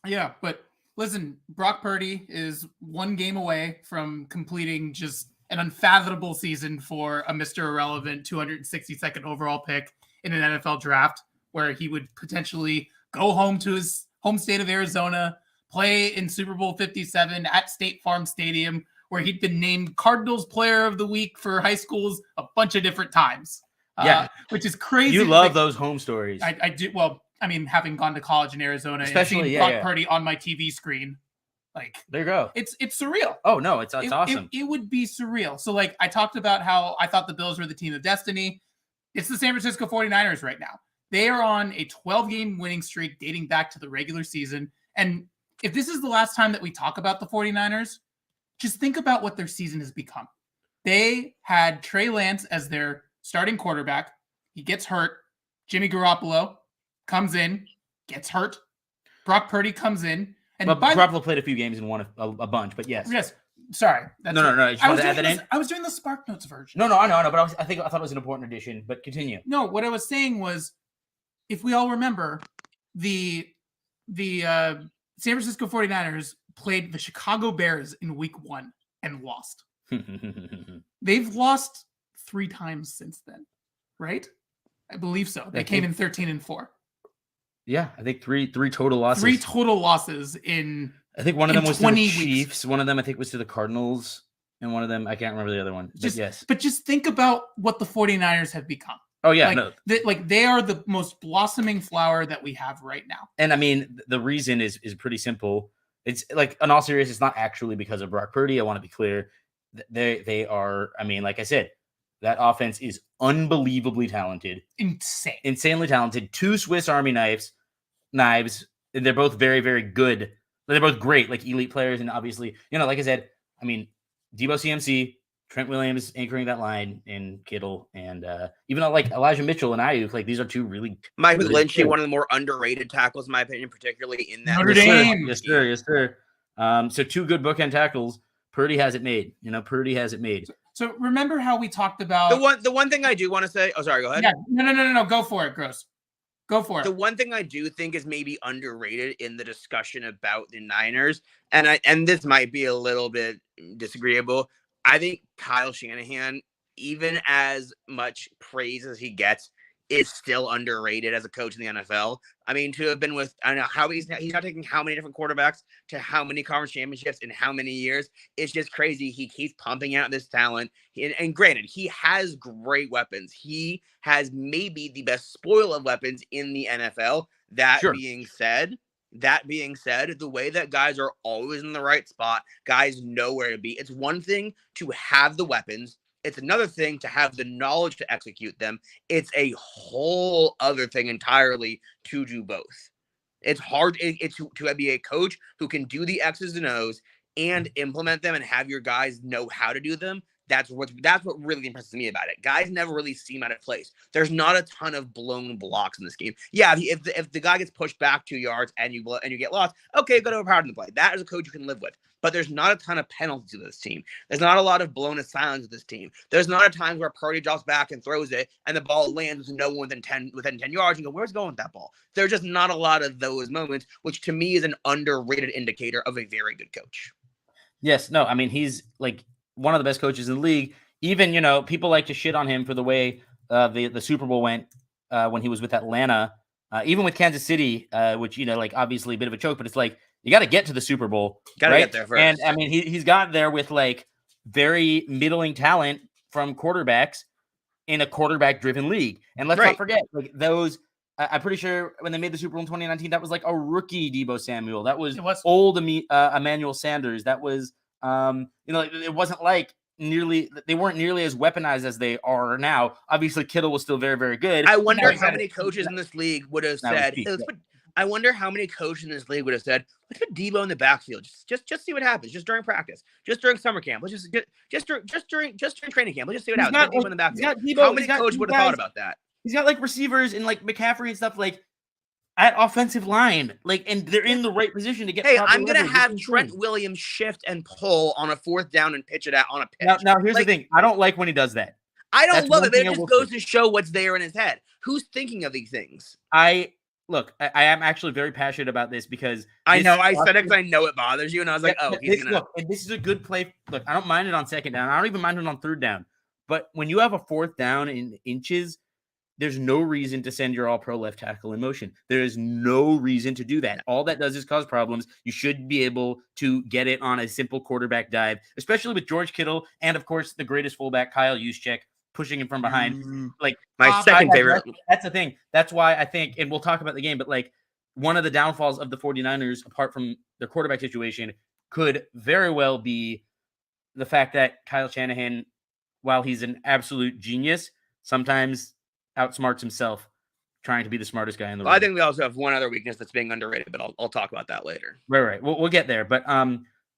Yeah, but listen, Brock Purdy is one game away from completing just an unfathomable season for a Mr. Irrelevant 262nd overall pick in an NFL draft, where he would potentially go home to his home state of Arizona, play in Super Bowl 57 at State Farm Stadium, where he'd been named Cardinals Player of the Week for high schools a bunch of different times. Which is crazy. You love those home stories. I do. Well, I mean, having gone to college in Arizona, Especially, and seeing Brock Purdy on my TV screen, like there you go. It's surreal. Oh no, it's awesome. It would be surreal. So like I talked about how I thought the Bills were the team of destiny. It's the San Francisco 49ers right now. They are on a 12-game winning streak dating back to the regular season. And if this is the last time that we talk about the 49ers, just think about what their season has become. They had Trey Lance as their starting quarterback. He gets hurt. Jimmy Garoppolo comes in, gets hurt. Brock Purdy comes in. And Garoppolo played a few games and won a bunch, but yes. Yes. Sorry. No. I was doing the Spark Notes version. No, I know, but I thought it was an important addition, but continue. No, what I was saying was, if we all remember, the San Francisco 49ers played the Chicago Bears in week 1 and lost. They've lost 3 times since then, right? I believe so. They came in 13-4. Yeah, I think three total losses. 3 total losses in. I think one of them was to the Chiefs. Weeks. One of them I think was to the Cardinals, and one of them I can't remember the other one. But just think about what the 49ers have become. Oh yeah, they are the most blossoming flower that we have right now. And I mean, the reason is pretty simple. It's like, in all seriousness, it's not actually because of Brock Purdy. I want to be clear. They are. I mean, like I said, that offense is unbelievably talented, insanely talented. 2 Swiss Army knives, and they're both very, very good. They're both great, like elite players, and obviously, like I said, I mean, Deebo CMC. Trent Williams anchoring that line, and Kittle, and even like Elijah Mitchell and Ayuk, like these are 2 really. Mike Lynchy, one of the more underrated tackles, in my opinion, particularly in that. Notre Dame. Yes, sir. So 2 good bookend tackles. Purdy has it made. Purdy has it made. So remember how we talked about the one thing I do want to say. Oh, sorry. Go ahead. Yeah. No. Go for it, Gross. Go for it. The one thing I do think is maybe underrated in the discussion about the Niners, and this might be a little bit disagreeable. I think Kyle Shanahan, even as much praise as he gets, is still underrated as a coach in the NFL. I mean, to have been with, I don't know how he's not taking how many different quarterbacks to how many conference championships in how many years. It's just crazy. He keeps pumping out this talent. And granted, he has great weapons. He has maybe the best spoil of weapons in the NFL. That being said, the way that guys are always in the right spot, guys know where to be. It's one thing to have the weapons. It's another thing to have the knowledge to execute them. It's a whole other thing entirely to do both. It's hard to be a coach who can do the X's and O's and implement them and have your guys know how to do them. That's what really impresses me about it. Guys never really seem out of place. There's not a ton of blown blocks in this game. Yeah, if the guy gets pushed back 2 yards and you get lost, okay, go to overpowered in the play. That is a coach you can live with. But there's not a ton of penalties with this team. There's not a lot of blown silence with this team. There's not a time where Purdy drops back and throws it and the ball lands with no one within 10 yards. You go, where's going with that ball? There's just not a lot of those moments, which to me is an underrated indicator of a very good coach. Yes, no, I mean, he's like one of the best coaches in the league. Even, people like to shit on him for the way the Super Bowl went when he was with Atlanta, even with Kansas City, which, obviously a bit of a choke, but it's like, you got to get to the Super Bowl. Gotta get there first. And I mean, he's got there with like very middling talent from quarterbacks in a quarterback driven league. And let's not forget, like those, I'm pretty sure when they made the Super Bowl in 2019, that was like a rookie Deebo Samuel. That was old Emmanuel Sanders. That was, it wasn't like they weren't nearly as weaponized as they are now. Obviously, Kittle was still very, very good. I wonder how many coaches in this league would have said, I wonder how many coaches in this league would have said, let's put Deebo in the backfield. Just see what happens. Just during practice. Just during summer camp. Let's just during training camp. Let's just see what happens. Deebo in the backfield. How many coaches would have thought about that? He's got like receivers and like McCaffrey and stuff like at offensive line, like, and they're in the right position to get. Hey, I'm gonna have Trent Williams shift and pull on a 4th down and pitch it out on a pitch. Now here's the thing. I don't like when he does that. I don't love it, but it just goes to show what's there in his head. Who's thinking of these things? I am actually very passionate about this because I know I said it because I know it bothers you, and I was like, and this is a good play. Look, I don't mind it on 2nd down. I don't even mind it on 3rd down. But when you have a 4th down in inches, there's no reason to send your all-pro left tackle in motion. There is no reason to do that. All that does is cause problems. You should be able to get it on a simple quarterback dive, especially with George Kittle and, of course, the greatest fullback, Kyle Juszczyk, pushing him from behind. Like my second favorite. That's the thing. That's why I think, and we'll talk about the game, but like one of the downfalls of the 49ers, apart from their quarterback situation, could very well be the fact that Kyle Shanahan, while he's an absolute genius, sometimes outsmarts himself trying to be the smartest guy in the room. I think we also have one other weakness that's being underrated, but I'll talk about that later. Right. We'll get there. But I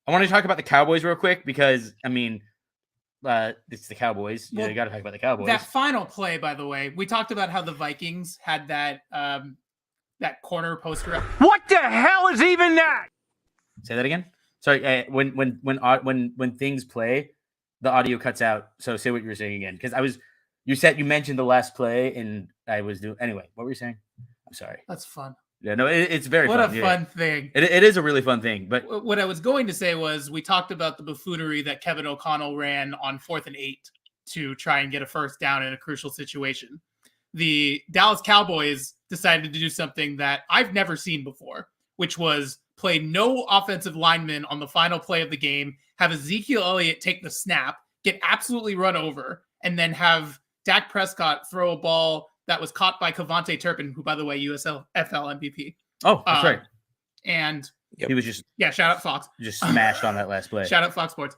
want to talk about the Cowboys real quick because, I mean, it's the Cowboys. You got to talk about the Cowboys. That final play, by the way, we talked about how the Vikings had that that corner poster. What the hell is even that? Say that again. Sorry. When things play, the audio cuts out. So say what you were saying again, because you mentioned the last play, and I was doing anyway. What were you saying? I'm sorry. That's fun. Yeah, no, it's very fun. What a fun thing. It is a really fun thing. But what I was going to say was we talked about the buffoonery that Kevin O'Connell ran on 4th and 8 to try and get a 1st down in a crucial situation. The Dallas Cowboys decided to do something that I've never seen before, which was play no offensive lineman on the final play of the game, have Ezekiel Elliott take the snap, get absolutely run over, and then have Dak Prescott throw a ball that was caught by Kevontae Turpin, who, by the way, USFL MVP. Oh, that's right. And he was just shout out Fox. Just smashed on that last play. Shout out Fox Sports.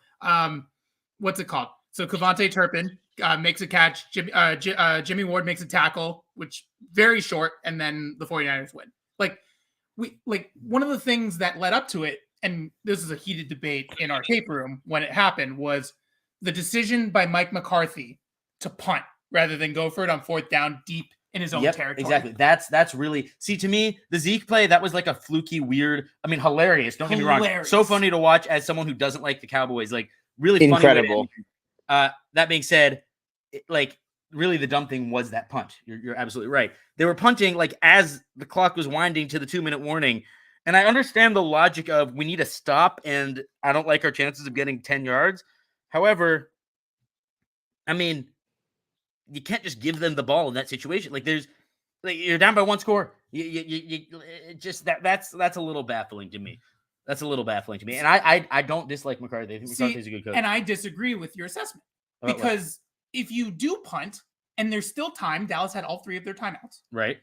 What's it called? So Kevontae Turpin makes a catch. Jimmy Ward makes a tackle, which very short, and then the 49ers win. One of the things that led up to it, and this is a heated debate in our tape room when it happened, was the decision by Mike McCarthy to punt rather than go for it on 4th down deep in his own territory. Exactly. That's really, see, to me, the Zeke play, that was like a fluky, weird, I mean, hilarious. Don't get me wrong. So funny to watch as someone who doesn't like the Cowboys, like really incredible. Funny. That being said, really the dumb thing was that punt. You're absolutely right. They were punting like as the clock was winding to the 2-minute warning. And I understand the logic of we need to stop and I don't like our chances of getting 10 yards. However, I mean, you can't just give them the ball in that situation. Like you're down by 1 score. You just that's a little baffling to me. That's a little baffling to me. And I don't dislike McCarthy. I think McCarthy's a good coach. And I disagree with your assessment because if you do punt and there's still time, Dallas had all 3 of their timeouts. Right.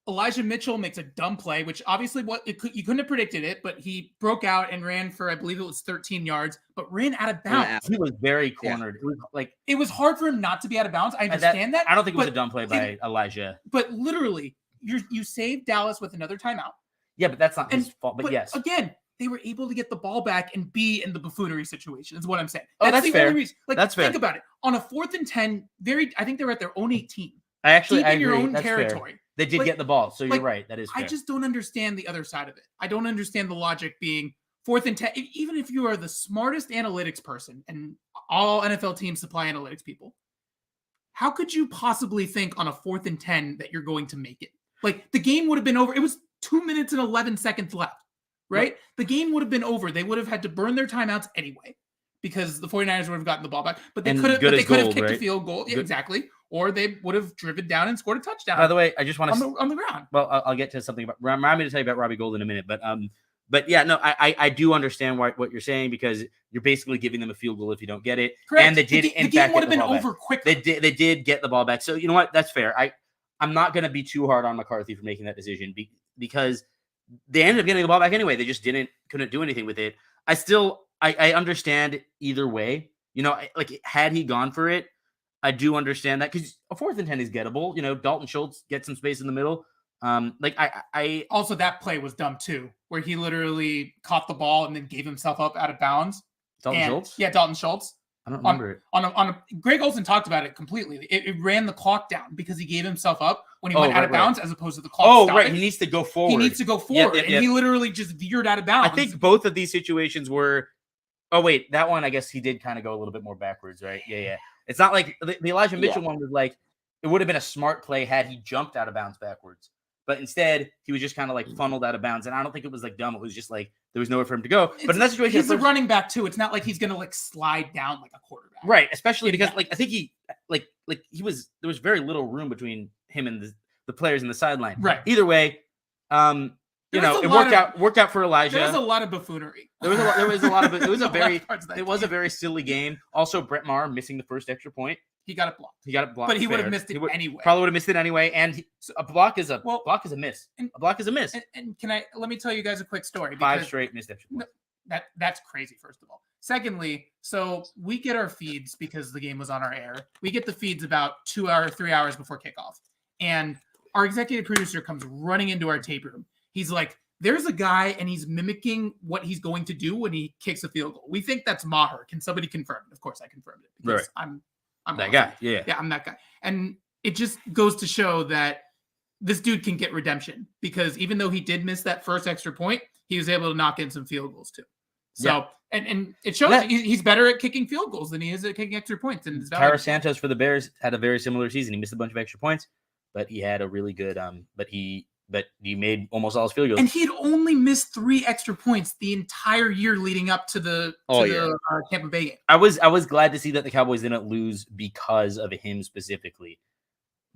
Elijah Mitchell makes a dumb play, which obviously you couldn't have predicted it, but he broke out and ran for, I believe it was 13 yards, but ran out of bounds. He was very cornered. Yeah. It was hard for him not to be out of bounds. I understand that. I don't think it was a dumb play by Elijah. But literally, you saved Dallas with another timeout. Yeah, but that's not his fault. But yes, again, they were able to get the ball back and be in the buffoonery situation. Is what I'm saying. Oh, that's the fair. only reason. Like, That's fair. think about it. On a 4th and 10, I think they were at their own 18. I Deep in agree. your own That's territory. fair. They did Like- get the ball, so you're like, right. That is fair. I just don't understand the other side of it. I don't understand the logic being 4th and 10. Even if you are the smartest analytics person, and all NFL teams supply analytics people, how could you possibly think on a 4th and 10 that you're going to make it? Like, the game would have been over. It was 2 minutes and 11 seconds left, right? The game would have been over. They would have had to burn their timeouts anyway because the 49ers would have gotten the ball back. But they And could have good as kicked gold, a right? field goal. Yeah, Good. exactly. Or they would have driven down and scored a touchdown By the way, I just want to on the ground. Well, I'll get to something about. Remind me to tell you about Robbie Gould in a minute, but yeah, no, I do understand what you're saying because you're basically giving them a field goal if you don't get it. Correct. And they did. The game would have been over quickly. They did get the ball back. So you know what? That's fair. I'm not going to be too hard on McCarthy for making that decision because they ended up getting the ball back anyway. They just couldn't do anything with it. I understand either way. You know, like had he gone for it, I do understand that because a 4th and 10 is gettable. You know, Dalton Schultz gets some space in the middle. I also that play was dumb too, where he literally caught the ball and then gave himself up out of bounds. Dalton Schultz? Yeah, Dalton Schultz. I don't remember it. On a Greg Olsen talked about it completely. It ran the clock down because he gave himself up when he went out of bounds as opposed to the clock stopping. Right. He needs to go forward. He needs to go forward. And he literally just veered out of bounds. I think both of these situations were. Oh, wait. That one, I guess he did kind of go a little bit more backwards, right? Yeah. It's not like the Elijah Mitchell one was like, it would have been a smart play had he jumped out of bounds backwards. But instead, he was just kind of like funneled out of bounds. And I don't think it was like dumb. It was just like there was nowhere for him to go. But in that situation, he's a running back too. It's not like he's going to like slide down like a quarterback. Right. Especially because like I think he there was very little room between him and the players in the sideline. Right. Either way, it worked out for Elijah. There was a lot of buffoonery. There was a lot of it was a very silly game. Also, Brett Maher missing the first extra point. He got it blocked. But he would have missed it anyway. Probably would have missed it anyway. And a block is a miss. A block is a miss. And let me tell you guys a quick story. 5 straight missed extra points. That's crazy, first of all. Secondly, so we get our feeds because the game was on our air. We get the feeds about 3 hours before kickoff. And our executive producer comes running into our tape room. He's like, there's a guy and he's mimicking what he's going to do when he kicks a field goal. We think that's Maher. Can somebody confirm it? Of course I confirmed it because I'm that guy. Yeah, I'm that guy. And it just goes to show that this dude can get redemption because even though he did miss that first extra point, he was able to knock in some field goals too. So, and it shows he's better at kicking field goals than he is at kicking extra points. And Tyra Santos for the Bears had a very similar season. He missed a bunch of extra points, but he had a really good but he made almost all his field goals. And he had only missed 3 extra points the entire year leading up to the Tampa Bay game. I was glad to see that the Cowboys didn't lose because of him specifically.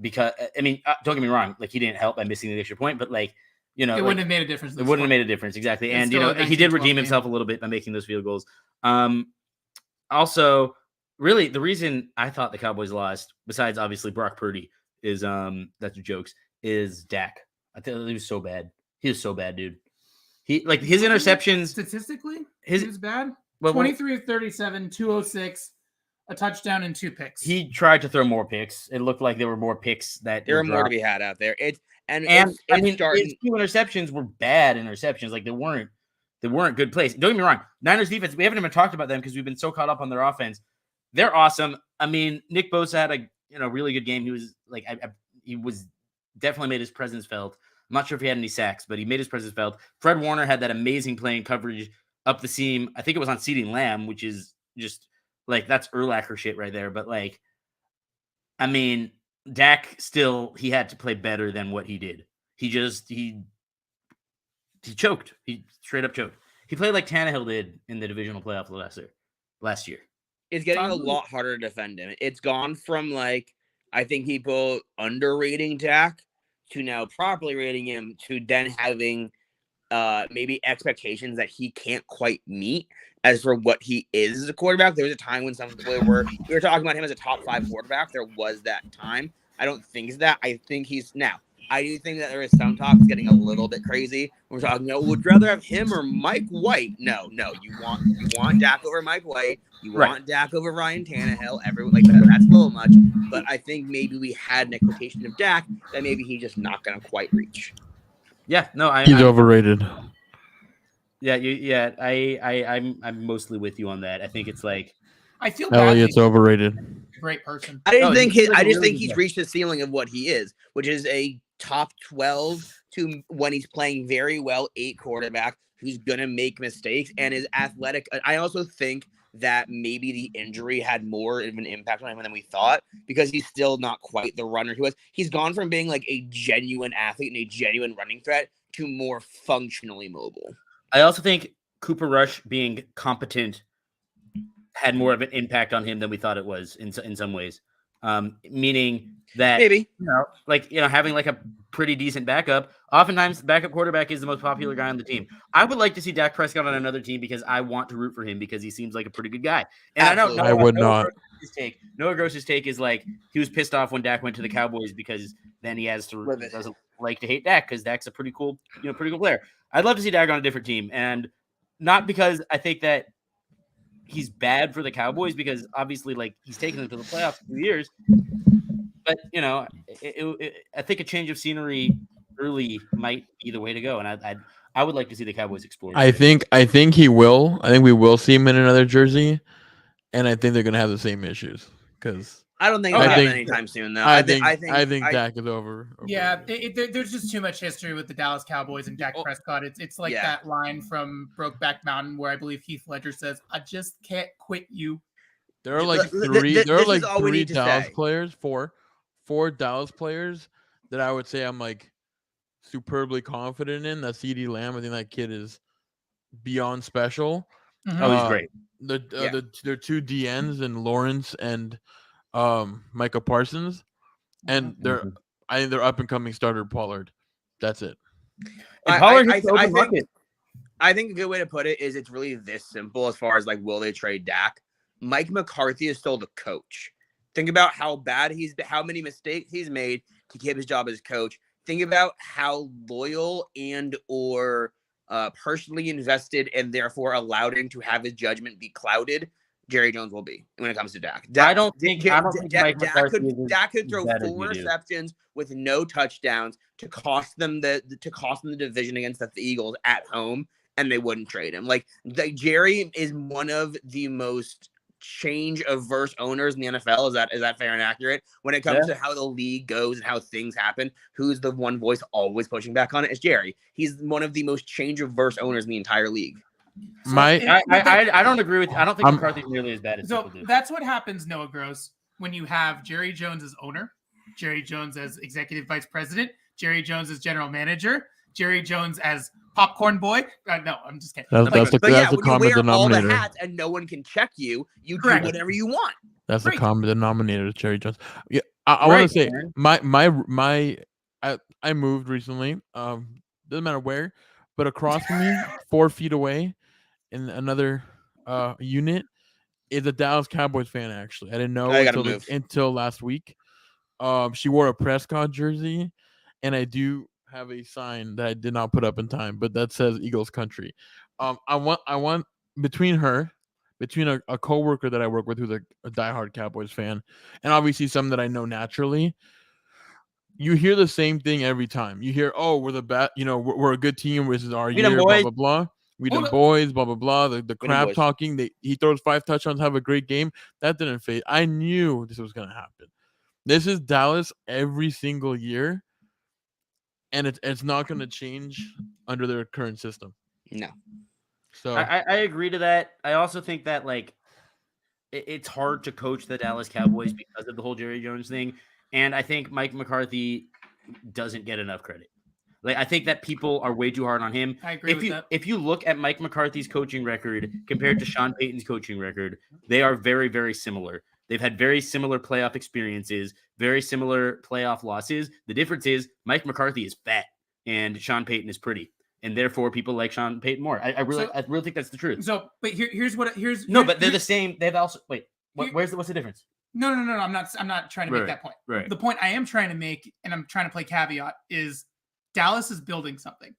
Because I mean, don't get me wrong, like he didn't help by missing the extra point, but like it wouldn't have made a difference. It wouldn't have made a difference exactly, and he did redeem himself a little bit by making those field goals. Also, really, the reason I thought the Cowboys lost, besides obviously Brock Purdy, is that's jokes, is Dak. I thought he was so bad. He was so bad, dude. He like his interceptions statistically, he was bad. 23 of 37, 206, a touchdown and 2 picks. He tried to throw more picks. It looked like there were more picks that there were more to be had out there. It's his 2 interceptions were bad interceptions. Like they weren't good plays. Don't get me wrong. Niners defense, we haven't even talked about them because we've been so caught up on their offense. They're awesome. I mean, Nick Bosa had a really good game. He was like he was definitely made his presence felt. I'm not sure if he had any sacks, but he made his presence felt. Fred Warner had that amazing play and coverage up the seam. I think it was on CeeDee Lamb, which is just like that's Urlacher shit right there. But like, I mean, Dak still he had to play better than what he did. He choked. He straight up choked. He played like Tannehill did in the divisional playoff last year. It's getting a lot harder to defend him. It's gone from like I think people underrating Dak to now properly rating him to then having maybe expectations that he can't quite meet as for what he is as a quarterback. There was a time when we were talking about him as a top 5 quarterback. There was that time. I don't think it's that. I think he's now. I do think that there is some talk getting a little bit crazy. We're talking, would rather have him or Mike White? No. You want Dak over Mike White. You want Dak over Ryan Tannehill. Everyone like that. That's a little much. But I think maybe we had an expectation of Dak that maybe he's just not going to quite reach. Yeah, no, he's overrated. I'm mostly with you on that. I think it's like I feel bad. Elliott's overrated. Great person. I just No, think he's like I a just really think good he's guy. reached the ceiling of what he is, which is a top 12 to when he's playing very well 8 quarterback who's gonna make mistakes and is athletic. I also think that maybe the injury had more of an impact on him than we thought because he's still not quite the runner he was. He's gone from being like a genuine athlete and a genuine running threat to more functionally mobile. I also think Cooper Rush being competent had more of an impact on him than we thought it was in some ways. Meaning that Maybe. having like a pretty decent backup. Oftentimes, the backup quarterback is the most popular guy on the team. I would like to see Dak Prescott on another team because I want to root for him because he seems like a pretty good guy. And Absolutely. I know I would not. Noah Gross's take is like he was pissed off when Dak went to the Cowboys because then he doesn't like to hate Dak because Dak's a pretty cool player. I'd love to see Dak on a different team, and not because I think that he's bad for the Cowboys because obviously like he's taken them to the playoffs for 2 years. But I think a change of scenery early might be the way to go, and I would like to see the Cowboys explore. I think he will. I think we will see him in another jersey, and I think they're gonna have the same issues because I don't think I it'll happen think- anytime soon, though. I think Dak is over. Yeah, there's just too much history with the Dallas Cowboys and Dak Prescott. It's like that line from Brokeback Mountain where I believe Heath Ledger says, "I just can't quit you." There are like Th- three. th- There are this like is all we 3 need to Dallas say. players, four Dallas players that I would say I'm like superbly confident in. That CD Lamb, I think that kid is beyond special. Oh, he's great. They're 2 DNs and Lawrence and Micah Parsons, and I think they're up and coming starter Pollard. That's it. And Pollard hits the open bucket. I think a good way to put it is it's really this simple as far as like will they trade Dak? Mike McCarthy is still the coach. Think about how many mistakes he's made to keep his job as coach. Think about how loyal and or personally invested and therefore allowed him to have his judgment be clouded Jerry Jones will be when it comes to Dak. I don't think Mike McCarthy Dak could throw better 4 than you do. interceptions with no touchdowns to cost them the division against the Eagles at home, and they wouldn't trade him. Like Jerry is one of the most change-averse owners in the NFL. Is that fair and accurate? When it comes to how the league goes and how things happen, who's the one voice always pushing back on it? It's Jerry. He's one of the most change-averse owners in the entire league. I don't agree with you. I don't think McCarthy's nearly as bad as people do. That's what happens, Noah Gross, when you have Jerry Jones as owner, Jerry Jones as executive vice president, Jerry Jones as general manager, Jerry Jones as popcorn boy. No, I'm just kidding. That's the common denominator. All the hats and no one can check you. You do whatever you want. That's the common denominator, Jerry Jones. Yeah, I want to say I moved recently. Doesn't matter where, but across from me, 4 feet away, in another unit, is a Dallas Cowboys fan. Actually, I didn't know until last week. She wore a Prescott jersey, and I do have a sign that I did not put up in time, but that says Eagles Country. I want between a coworker that I work with who's a diehard Cowboys fan, and obviously some that I know naturally. You hear the same thing every time. You hear, "Oh, we're the best. We're a good team. This is our year." Blah blah blah. We the boys. Blah blah blah. The crap talking. He throws 5 touchdowns. Have a great game. That didn't fade. I knew this was gonna happen. This is Dallas every single year. And it's not going to change under their current system. No. So I agree to that. I also think that it's hard to coach the Dallas Cowboys because of the whole Jerry Jones thing. And I think Mike McCarthy doesn't get enough credit. I think that people are way too hard on him. I agree with that. If you look at Mike McCarthy's coaching record compared to Sean Payton's coaching record, they are very, very similar. They've had very similar playoff experiences, very similar playoff losses. The difference is Mike McCarthy is fat and Sean Payton is pretty, and therefore people like Sean Payton more. I really think that's the truth. So, but here's but they're the same. They've also what's the difference? No. I'm not trying to make that point. Right. The point I am trying to make, and I'm trying to play caveat, is Dallas is building something,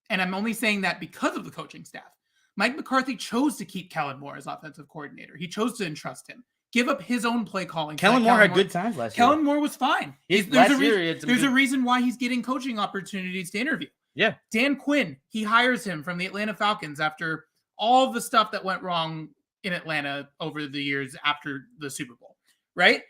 and I'm only saying that because of the coaching staff. Mike McCarthy chose to keep Kellen Moore as offensive coordinator. He chose to entrust him. Give up his own play calling. Kellen Moore had good times last year. Kellen Moore was fine. There's a reason why he's getting coaching opportunities to interview. Yeah. Dan Quinn, he hires him from the Atlanta Falcons after all the stuff that went wrong in Atlanta over the years after the Super Bowl, right?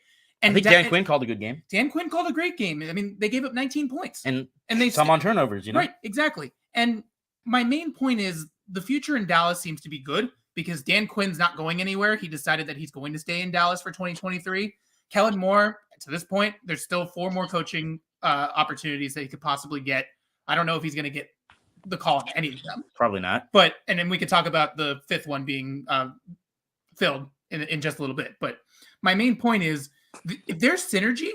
And I think Dan Quinn called a good game. Dan Quinn called a great game. I mean, they gave up 19 points. And they some on turnovers, you know? Right, exactly. And my main point is the future in Dallas seems to be good because Dan Quinn's not going anywhere. He decided that he's going to stay in Dallas for 2023. Kellen Moore, to this point, there's still 4 more coaching opportunities that he could possibly get. I don't know if he's going to get the call on any of them. Probably not. But, and then we could talk about the 5th one being filled in just a little bit. But my main point is if there's synergy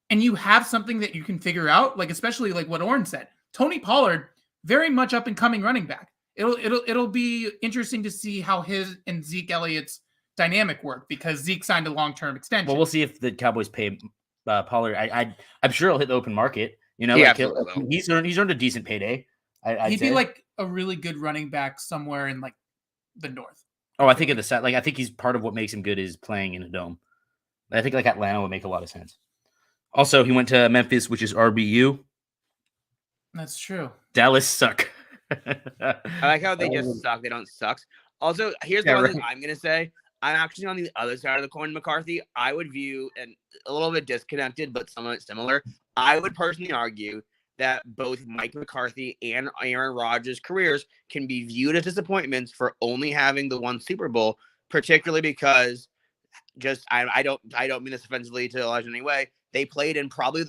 and you have something that you can figure out, like especially like what Oren said, Tony Pollard, very much up and coming running back. It'll be interesting to see how his and Zeke Elliott's dynamic work because Zeke signed a long-term extension. Well, we'll see if the Cowboys pay Pollard. I'm sure he'll hit the open market. You know, Yeah, like he's earned a decent payday. He'd be like a really good running back somewhere in like the north. Oh, I think in the set, like I think he's part of what makes him good is playing in a dome. I think like Atlanta would make a lot of sense. Also, he went to Memphis, which is RBU. That's true. Dallas suck. I like how they just suck. They don't suck. Also, here's the one thing I'm going to say. I'm actually on the other side of the coin, McCarthy. I would view, and a little bit disconnected, but somewhat similar. I would personally argue that both Mike McCarthy and Aaron Rodgers' careers can be viewed as disappointments for only having the one Super Bowl, particularly because I don't mean this offensively to Elijah in any way. They played in probably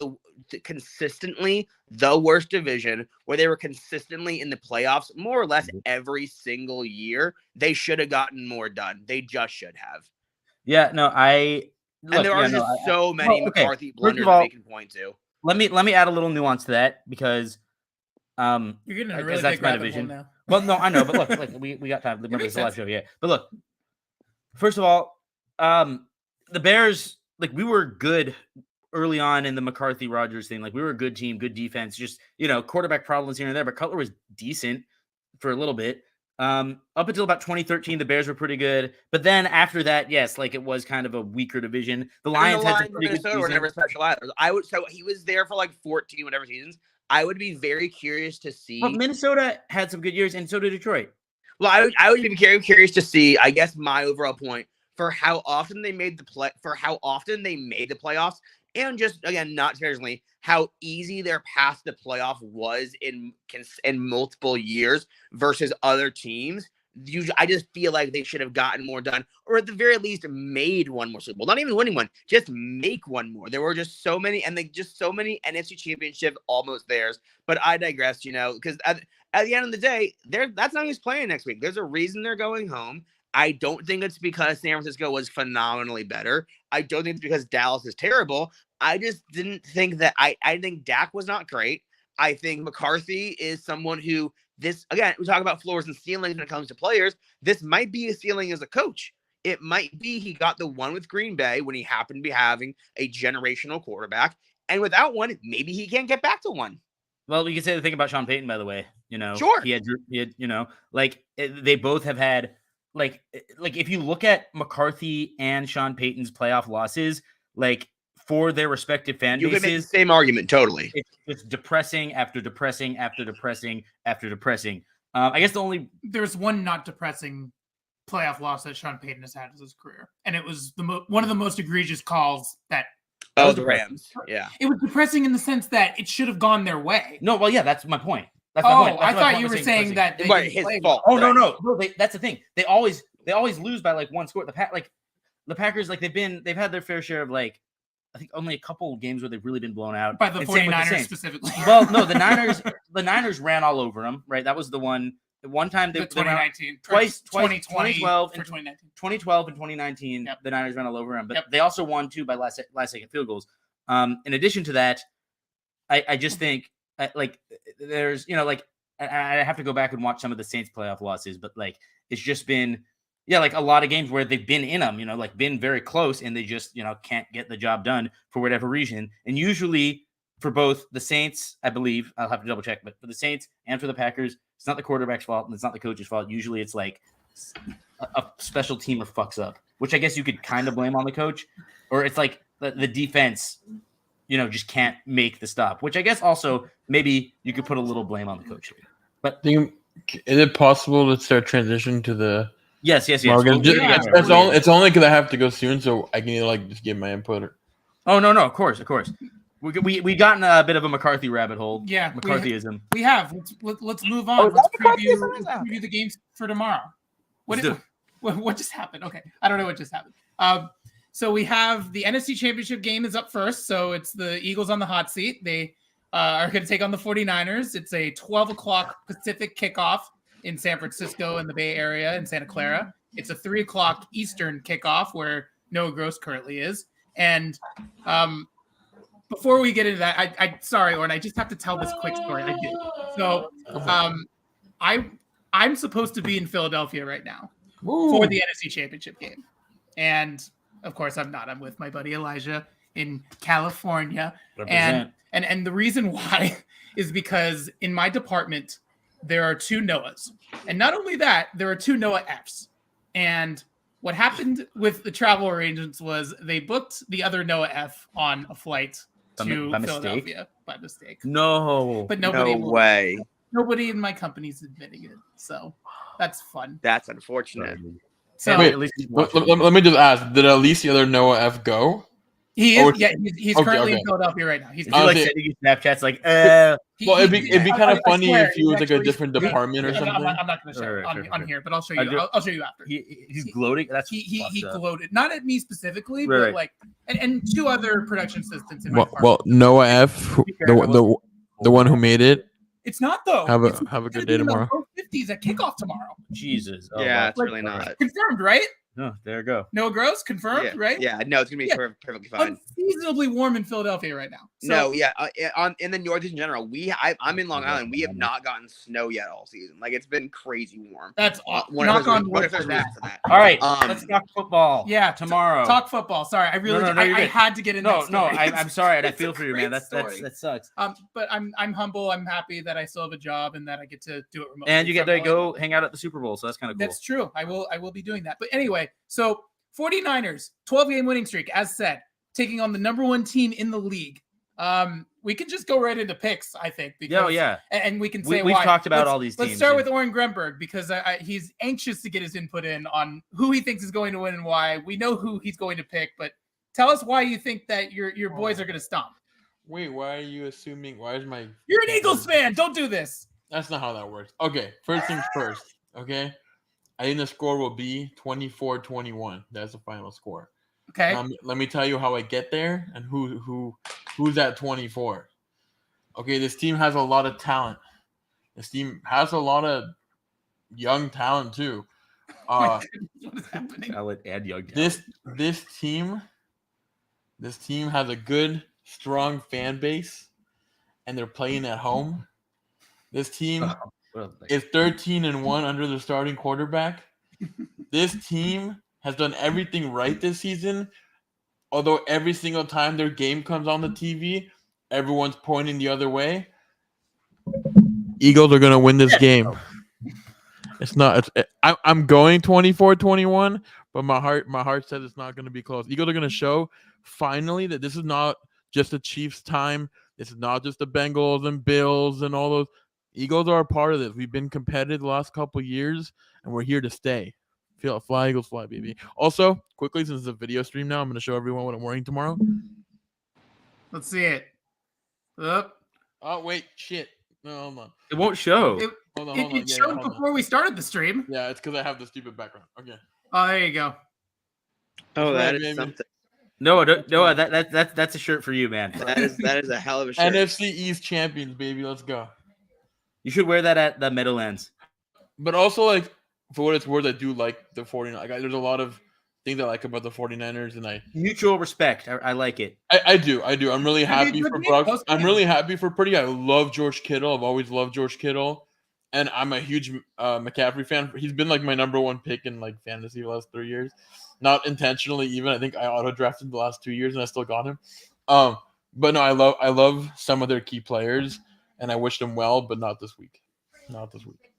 consistently the worst division where they were consistently in the playoffs more or less every single year. They should have gotten more done. They just should have. Yeah, no, and there are just so many McCarthy blunders to make a point to. Let me add a little nuance to that because you're getting a really that's big my rabbit division. hole now. Well, no, I know, but look, we got time. Remember, it's a live show, yeah. But look, first of all, the Bears, like we were good early on in the McCarthy Rodgers thing. Like we were a good team, good defense, just quarterback problems here and there. But Cutler was decent for a little bit. Up until about 2013, the Bears were pretty good. But then after that, yes, like it was kind of a weaker division. The Lions had some pretty good seasons. Were never special either. So he was there for like 14 whatever seasons. I would be very curious to see. But Minnesota had some good years, and so did Detroit. Well, I would be very curious to see. I guess my overall point for how often they made the playoffs, and just again, not seriously, how easy their path to playoff was in multiple years versus other teams. I just feel like they should have gotten more done, or at the very least made one more Super Bowl. Not even winning one, just make one more. There were just so many, and so many NFC championships almost theirs. But I digress, because at the end of the day, that's not who's playing next week. There's a reason they're going home. I don't think it's because San Francisco was phenomenally better. I don't think it's because Dallas is terrible. I just didn't think that. I think Dak was not great. I think McCarthy is someone who we talk about floors and ceilings when it comes to players. This might be a ceiling as a coach. It might be he got the one with Green Bay when he happened to be having a generational quarterback. And without one, maybe he can't get back to one. Well, you can say the thing about Sean Payton, by the way. Sure. He had they both have had like if you look at McCarthy and Sean Payton's playoff losses, like for their respective fan bases, you can make the same argument totally. It's depressing after depressing after depressing after depressing. I guess there's one not depressing playoff loss that Sean Payton has had in his career, and it was one of the most egregious calls that. Oh, the Rams. Yeah, it was depressing in the sense that it should have gone their way. No, well, yeah, that's my point. That's my point. I thought you were saying that his fault. Oh no, that's the thing. They always lose by like one score. The Packers, like they've had their fair share of like. I think only a couple of games where they've really been blown out. By the 49ers specifically. Well, no, the Niners ran all over them, right? That was the one. One time they 2019, twice 2012 and 2019. Yep. The Niners ran all over them, but they also won too by last second field goals. In addition to that, I just think there's I have to go back and watch some of the Saints playoff losses, but like it's just been. Yeah, like a lot of games where they've been in them, like been very close and they just, can't get the job done for whatever reason. And usually for both the Saints, I believe, I'll have to double check, but for the Saints and for the Packers, it's not the quarterback's fault and it's not the coach's fault. Usually it's like a special teamer fucks up, which I guess you could kind of blame on the coach, or it's like the defense just can't make the stop. Which I guess also maybe you could put a little blame on the coach here. But Is it possible to start transitioning to the yes. Morgan? Well, It's only because I have to go soon, so I can either just give my input. Oh no, of course. We got in a bit of a McCarthy rabbit hole. Yeah, McCarthyism. We have. Let's move on. Let's preview the games for tomorrow. What just happened? Okay, I don't know what just happened. So we have the NFC Championship game is up first. So it's the Eagles on the hot seat. They are going to take on the 49ers. It's a 12 o'clock Pacific kickoff in San Francisco in the Bay Area in Santa Clara. It's a 3 o'clock Eastern kickoff where Noah Gross currently is. And before we get into that, I sorry, Oren, I just have to tell this quick story. I did. So I'm supposed to be in Philadelphia right now for the NFC Championship game. And of course I'm not. I'm with my buddy Elijah in California. Represent. And the reason why is because in my department there are 2 Noahs. And not only that, there are 2 Noah Fs. And what happened with the travel arrangements was they booked the other Noah F on a flight to Philadelphia by mistake. No. But nobody way. Nobody in my company's admitting it. So that's fun. That's unfortunate. So Wait, let me just ask: did at least the other Noah F go? He is. He's currently in Philadelphia right now. He's sending you Snapchats like, well, it'd be kind of funny if he was like a actually different department or something. I'm not going to share it on here, but I'll show you. I'll show you after. He's gloating. That's he gloated, not at me specifically, but like and 2 other production assistants in my department. Well, Noah F, the one who made it. It's not though. Have a good day tomorrow. 50s at kickoff tomorrow. Jesus. Oh, yeah, it's really not confirmed, right? No, there you go. Noah Gross confirmed, right? Yeah, no, it's gonna be perfectly fine. Unseasonably warm in Philadelphia right now. So, in the Northeast in general, I'm in Long Island. We have not gotten snow yet all season. Like it's been crazy warm. That's knock on wood for that. All right, let's talk football. Yeah, tomorrow. Talk football. Sorry, I really I had to get in. I'm sorry, and I feel for you, man. That sucks. But I'm humble. I'm happy that I still have a job and that I get to do it remotely. And you get to go hang out at the Super Bowl, so that's kind of cool. That's true. I will be doing that. But anyway. So 49ers, 12-game winning streak, as said, taking on the number 1 team in the league. We can just go right into picks, I think. Because, and we can say we've talked about all these teams. Let's start with Oren Grenberg because he's anxious to get his input in on who he thinks is going to win and why. We know who he's going to pick, but tell us why you think that your boys are going to stomp. Wait, why are you assuming? Why is my... You're an Eagles fan. Don't do this. That's not how that works. Okay, first things first, okay? I think the score will be 24-21. That's the final score. Okay. Let me tell you how I get there and who's at 24. Okay, this team has a lot of talent. This team has a lot of young talent too. What is happening? I would add young talent. This team has a good, strong fan base, and they're playing at home. This team is 13-1 under the starting quarterback. This team has done everything right this season, although every single time their game comes on the TV, everyone's pointing the other way. Eagles are going to win this game. It's not. I'm going 24-21, but my heart says it's not going to be close. Eagles are going to show finally that this is not just the Chiefs' time. This is not just the Bengals and Bills and all those. Eagles are a part of this. We've been competitive the last couple of years, and we're here to stay. Fly, Eagles, fly, baby. Also, quickly, since it's a video stream now, I'm going to show everyone what I'm wearing tomorrow. Let's see it. Up. Oh, wait. Shit. No, hold on. It won't show. Hold on. It showed before we started the stream. Yeah, it's because I have the stupid background. Okay. Oh, there you go. Oh, that is something. No, that's a shirt for you, man. That is a hell of a shirt. NFC East champions, baby. Let's go. You should wear that at the Meadowlands. But also, like, for what it's worth, I do like the 49ers. Like, there's a lot of things I like about the 49ers, and mutual respect. I like it. I do. I'm really happy for Brooks. I'm really happy for Purdy. I love George Kittle. I've always loved George Kittle, and I'm a huge McCaffrey fan. He's been like my number 1 pick in like fantasy the last 3 years. Not intentionally, even. I think I auto drafted the last 2 years, and I still got him. But no, I love some of their key players, and I wish them well, but not this week. Not this week.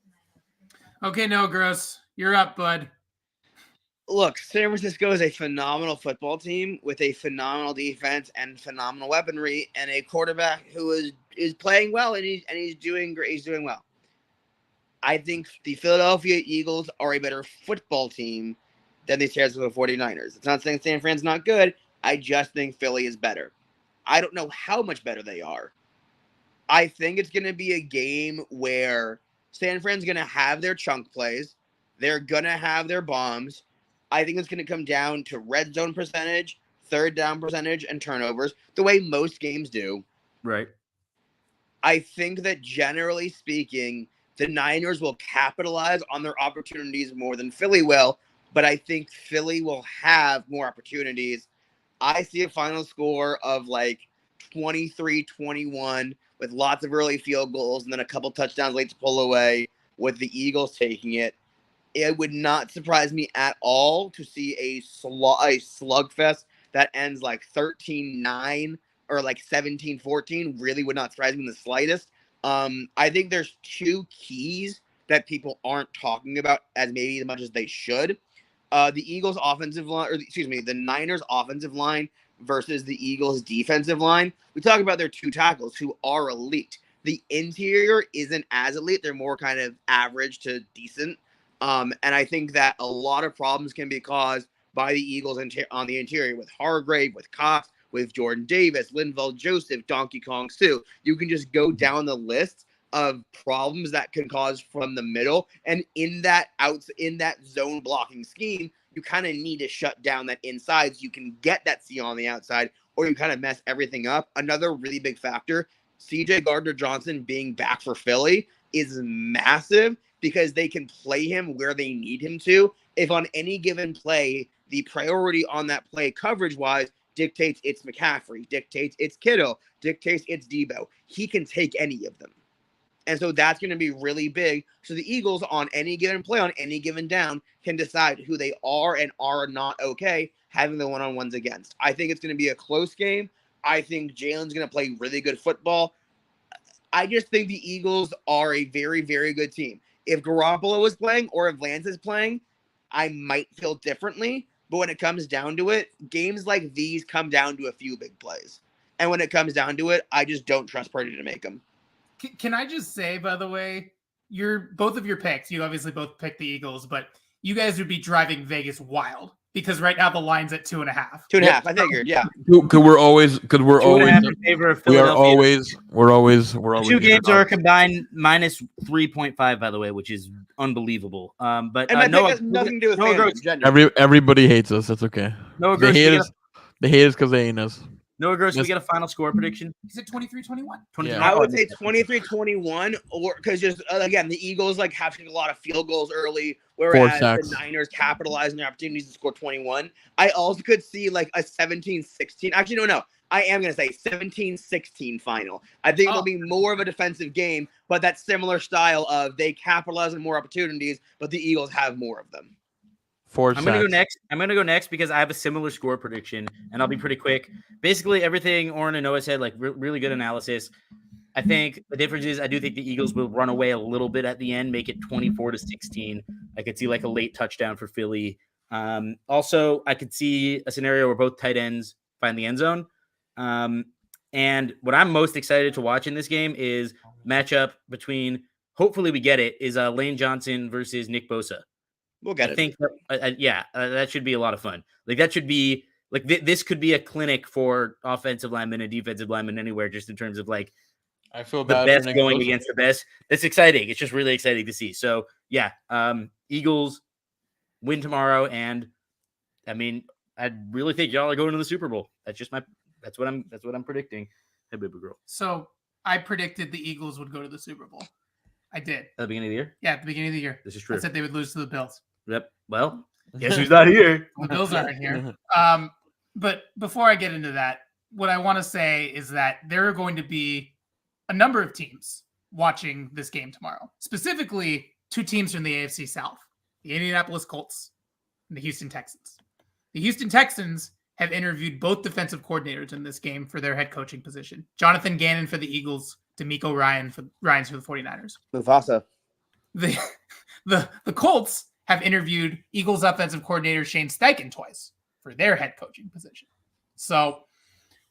Okay, no, Gross. You're up, bud. Look, San Francisco is a phenomenal football team with a phenomenal defense and phenomenal weaponry, and a quarterback who is playing well and he's doing great. He's doing well. I think the Philadelphia Eagles are a better football team than the San Francisco 49ers. It's not saying San Fran's not good. I just think Philly is better. I don't know how much better they are. I think it's going to be a game where San Fran's going to have their chunk plays. They're going to have their bombs. I think it's going to come down to red zone percentage, third down percentage, and turnovers, the way most games do. Right. I think that generally speaking, the Niners will capitalize on their opportunities more than Philly will, but I think Philly will have more opportunities. I see a final score of like 23-21 with lots of early field goals and then a couple touchdowns late to pull away with the Eagles taking it. It would not surprise me at all to see a slugfest that ends like 13-9 or like 17-14. Really would not surprise me in the slightest. I think there's two keys that people aren't talking about as much as they should. The Eagles offensive line, the Niners offensive line versus the Eagles defensive line. We talk about their two tackles who are elite. The interior isn't as elite. They're more kind of average to decent. And I think that a lot of problems can be caused by the Eagles on the interior with Hargrave, with Cox, with Jordan Davis, Linval Joseph, Donkey Kong Sue. You can just go down the list of problems that can cause from the middle. And in that zone blocking scheme, you kind of need to shut down that inside so you can get that seal on the outside, or you kind of mess everything up. Another really big factor, CJ Gardner-Johnson being back for Philly is massive because they can play him where they need him to. If on any given play, the priority on that play coverage-wise dictates it's McCaffrey, dictates it's Kittle, dictates it's Debo, he can take any of them. And so that's going to be really big. So the Eagles on any given play, on any given down, can decide who they are and are not okay having the one-on-ones against. I think it's going to be a close game. I think Jalen's going to play really good football. I just think the Eagles are a very, very good team. If Garoppolo is playing or if Lance is playing, I might feel differently. But when it comes down to it, games like these come down to a few big plays. And when it comes down to it, I just don't trust Purdy to make them. Can I just say, by the way, both of your picks, you obviously both picked the Eagles, but you guys would be driving Vegas wild because right now the line's at 2.5. 2.5, I figured, yeah. Because we're always in favor of Philadelphia. we're always two games are combined minus 3.5, by the way, which is unbelievable. But and my pick has nothing to do with fans. Everybody hates us. That's okay. They hate us because they hate us. Noah Gross, we get a final score prediction? He said 23-21. Yeah. I would say 23-21, or because just again the Eagles like have to get a lot of field goals early, whereas the Niners capitalize on their opportunities to score 21. I also could see like a 17-16. Actually, no. I am going to say 17-16 final. I think it'll be more of a defensive game, but that similar style of they capitalize on more opportunities, but the Eagles have more of them. I'm going to go next. I'm going to go next because I have a similar score prediction, and I'll be pretty quick. Basically, everything Oren and Noah said, like really good analysis. I think the difference is I do think the Eagles will run away a little bit at the end, make it 24-16. I could see like a late touchdown for Philly. Also, I could see a scenario where both tight ends find the end zone. And what I'm most excited to watch in this game is matchup between, hopefully we get it, is Lane Johnson versus Nick Bosa. We'll get it. I think, that should be a lot of fun. Like that should be like this could be a clinic for offensive linemen and defensive linemen anywhere, just in terms of like I feel the best going against the best. It's exciting. It's just really exciting to see. So yeah, Eagles win tomorrow, and I mean, I really think y'all are going to the Super Bowl. That's what I'm predicting. Hey, baby girl. So I predicted the Eagles would go to the Super Bowl. I did. At the beginning of the year? Yeah, at the beginning of the year. This is true. I said they would lose to the Bills. Yep. Well, guess who's not here? The Bills aren't here. But before I get into that, what I want to say is that there are going to be a number of teams watching this game tomorrow. Specifically, two teams from the AFC South, the Indianapolis Colts and the Houston Texans. The Houston Texans have interviewed both defensive coordinators in this game for their head coaching position. Jonathan Gannon for the Eagles, D'Amico Ryans for the 49ers. Mufasa. The Colts have interviewed Eagles offensive coordinator Shane Steichen twice for their head coaching position. So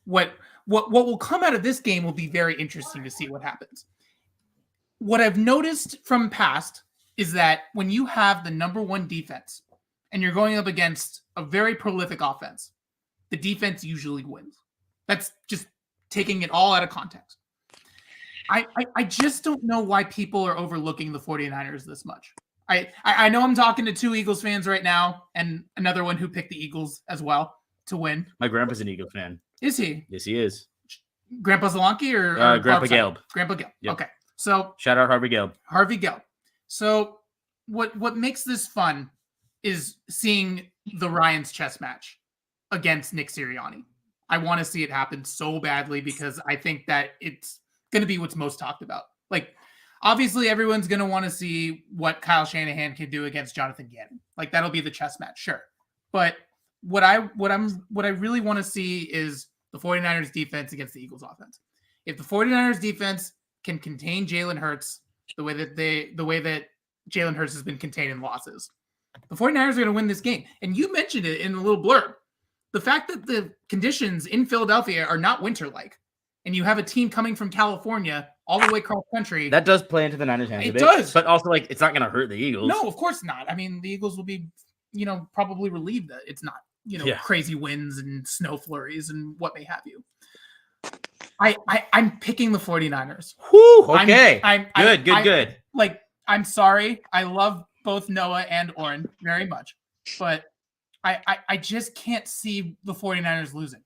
what will come out of this game will be very interesting to see what happens. What I've noticed from past is that when you have the number one defense and you're going up against a very prolific offense, the defense usually wins. That's just taking it all out of context. I just don't know why people are overlooking the 49ers this much. I know I'm talking to two Eagles fans right now and another one who picked the Eagles as well to win. My grandpa's an Eagles fan. Is he? Yes, he is. Grandpa Zelonky or Grandpa Gelb? Grandpa Gelb. Yep. Okay. So Shout out Harvey Gelb. Harvey Gelb. So what makes this fun is seeing the Ryan's chess match against Nick Sirianni. I want to see it happen so badly because I think that it's going to be what's most talked about. Like, obviously, everyone's going to want to see what Kyle Shanahan can do against Jonathan Gannon. Like, that'll be the chess match, sure. But what I really want to see is the 49ers defense against the Eagles offense. If the 49ers defense can contain Jalen Hurts the way that Jalen Hurts has been contained in losses, the 49ers are going to win this game. And you mentioned it in a little blurb. The fact that the conditions in Philadelphia are not winter-like, and you have a team coming from California all the way across country. That does play into the Niners' hands a bit. It does. But also, like, it's not going to hurt the Eagles. No, of course not. I mean, the Eagles will be, probably relieved that it's not, crazy winds and snow flurries and what may have you. I'm picking the 49ers. Whew, okay. Good. Like, I'm sorry. I love both Noah and Oren very much. But I just can't see the 49ers losing.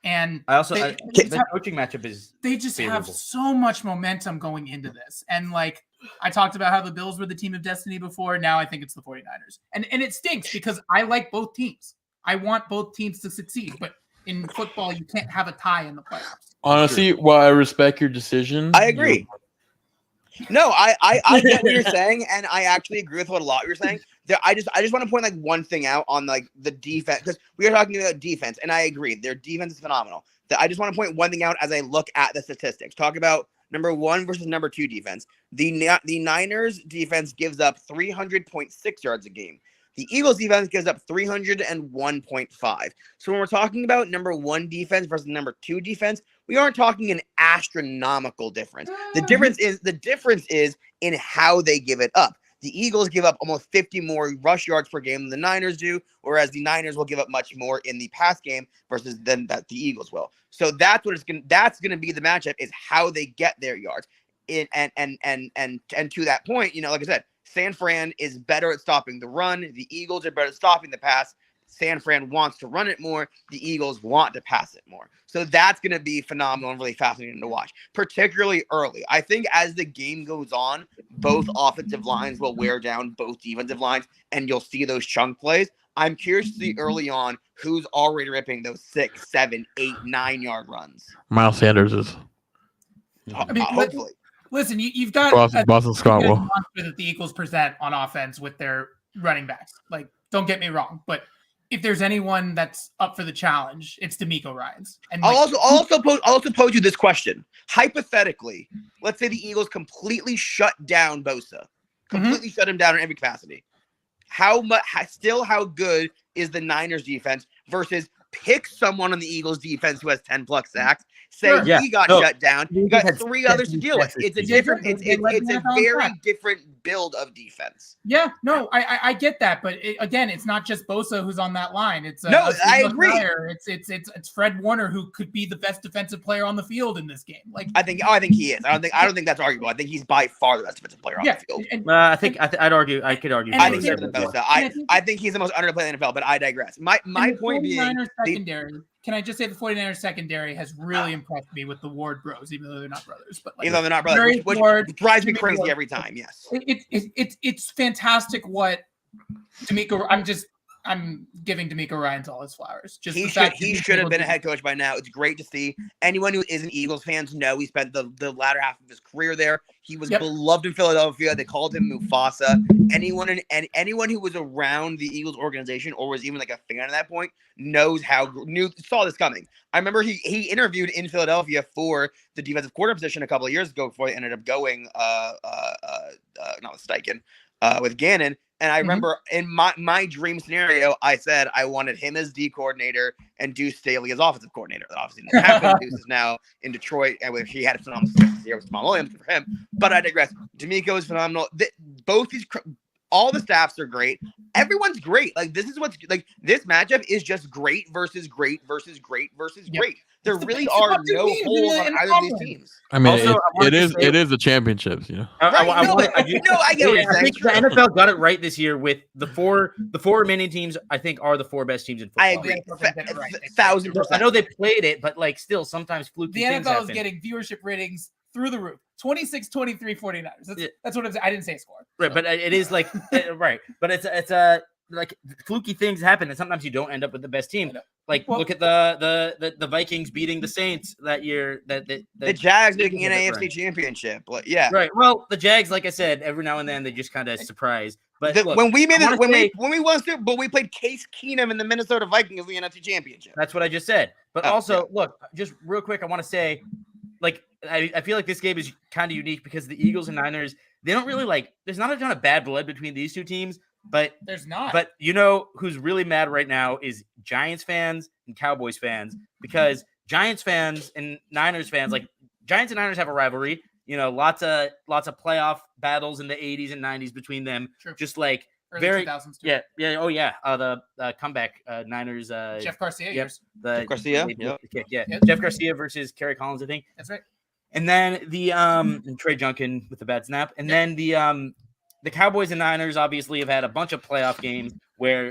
And I also the coaching matchup is they just favorable. have so much momentum going into this. And like I talked about how the Bills were the team of destiny before. Now I think it's the 49ers. And it stinks because I like both teams. I want both teams to succeed. But in football, you can't have a tie in the playoffs. Honestly, while I respect your decision, I agree. No, I get what you're saying, and I actually agree with what a lot you're saying. I just want to point like one thing out on like the defense, because we are talking about defense, and I agree their defense is phenomenal. I just want to point one thing out as I look at the statistics. Talk about number 1 versus number 2 defense. The Niners defense gives up 300.6 yards a game. The Eagles defense gives up 301.5. So when we're talking about number 1 defense versus number 2 defense, we aren't talking an astronomical difference. The difference is in how they give it up. The Eagles give up almost 50 more rush yards per game than the Niners do, whereas the Niners will give up much more in the pass game versus than that the Eagles will. So that's gonna be the matchup, is how they get their yards. And to that point, like I said, San Fran is better at stopping the run. The Eagles are better at stopping the pass. San Fran wants to run it more. The Eagles want to pass it more. So that's going to be phenomenal and really fascinating to watch, particularly early. I think as the game goes on, both offensive lines will wear down both defensive lines, and you'll see those chunk plays. I'm curious to see early on who's already ripping those 6, 7, 8, 9-yard runs. Miles Sanders is. Hopefully. Listen, you've got Boston Scott will. that the Eagles present on offense with their running backs. Like, don't get me wrong, but if there's anyone that's up for the challenge, it's DeMeco Ryans. And I'll also pose you this question. Hypothetically, let's say the Eagles completely shut down Bosa, completely shut him down in every capacity. How good is the Niners defense versus pick someone on the Eagles defense who has 10 plus sacks? Say he got shut down. You got 3 others to deal with. It's a different. It's a very different build of defense. Yeah, no, I get that, but again, it's not just Bosa who's on that line. It's I agree. It's Fred Warner, who could be the best defensive player on the field in this game. Like, I think he is. I don't think that's arguable. I think he's by far the best defensive player on the field. I'd argue. I could argue. I think he's the Bosa. I think he's the most underplayed in the NFL. But I digress. My point being, secondary. Can I just say the 49ers secondary has really impressed me with the Ward bros, even though they're not brothers. But even though they're not brothers, which drives me crazy every time. Yes, it's fantastic what DeMeco. I'm giving DeMeco Ryans all his flowers. Just he should have been a head coach by now. It's great to see. Anyone who isn't Eagles fans know he spent the latter half of his career there. He was beloved in Philadelphia. They called him Mufasa. Anyone who was around the Eagles organization or was even like a fan at that point saw this coming. I remember he interviewed in Philadelphia for the defensive coordinator position a couple of years ago before he ended up going not with Steichen. with Gannon. And I remember in my dream scenario, I said I wanted him as D coordinator and Deuce Staley as offensive coordinator. That obviously didn't happen. Deuce is now in Detroit, and he had a phenomenal year with Jamal Williams for him. But I digress. D'Amico is phenomenal. All the staffs are great. Everyone's great. Like this matchup is just great versus great versus great versus great. There really are no holes on either of these teams. I mean, Also, it is the championships, you know. I get what you're saying. I think the NFL got it right this year with the four remaining teams. I think are the four best teams in football. I agree, 1,000%. I know they played it, but like still, sometimes fluky The things NFL happen. is getting viewership ratings through the roof. 26-23 49ers. That's what I didn't say a score. Right, but it is like right, but it's like fluky things happen, and sometimes you don't end up with the best team. Like look at the Vikings beating the Saints that year. The Jags making an AFC championship. Yeah, right. Well, the Jags, like I said, every now and then they just kind of surprise. But look, when we won Super Bowl, we played Case Keenum and the Minnesota Vikings in the NFC championship. That's what I just said. But look, just real quick, I want to say, like, I feel like this game is kind of unique because the Eagles and Niners, they don't really there's not a ton of bad blood between these two teams, but there's not. But you know who's really mad right now is Giants fans and Cowboys fans, because Giants fans and Niners fans, like Giants and Niners have a rivalry, you know, lots of playoff battles in the 80s and 90s between them. True. Just like early very 2000s too. yeah. Oh yeah. The comeback Niners. Jeff Garcia. Years. Jeff Garcia. Jeff Garcia versus Kerry Collins, I think. That's right. And then the and Trey Junkin with the bad snap, and then the Cowboys and Niners obviously have had a bunch of playoff games where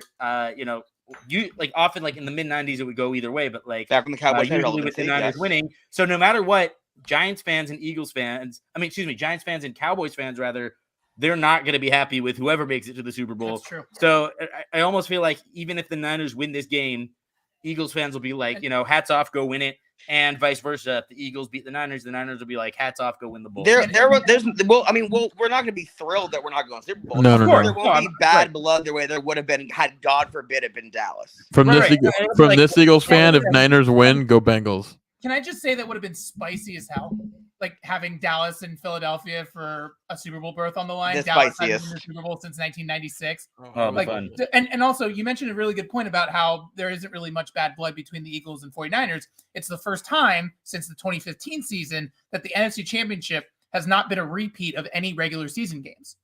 you like often like in the mid 90s it would go either way, but like back when the Cowboys usually with the Niners winning. So no matter what, Giants fans and Giants fans and Cowboys fans rather, they're not going to be happy with whoever makes it to the Super Bowl. That's true. So I almost feel like even if the Niners win this game, Eagles fans will be like, hats off, go win it. And vice versa. If the Eagles beat the Niners will be like, hats off, go win the Bowl. We're not going to be thrilled that we're not going to Super Bowl. No. There won't be bad blood the way there would have been had, God forbid, it been Dallas. From this Eagles fan, if Niners win, go Bengals. Can I just say that would have been spicy as hell? Like having Dallas and Philadelphia for a Super Bowl berth on the line. Dallas hasn't won the Super Bowl since 1996. Fun. And also, you mentioned a really good point about how there isn't really much bad blood between the Eagles and 49ers. It's the first time since the 2015 season that the NFC Championship has not been a repeat of any regular season games.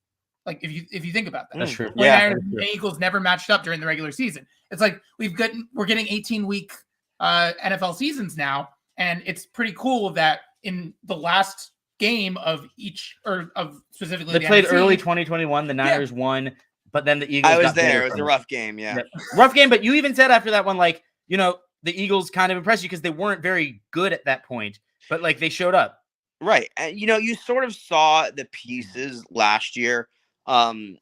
Like if you think about that, that's true. 49ers and Eagles never matched up during the regular season. It's like we're getting 18-week NFL seasons now, and it's pretty cool that in the last game of each, or of specifically, they played early 2021. The Niners won, but then the Eagles. I was there. It was a rough game. Yeah, rough game. But you even said after that one, like the Eagles kind of impressed you because they weren't very good at that point, but like they showed up. Right, and you sort of saw the pieces last year, and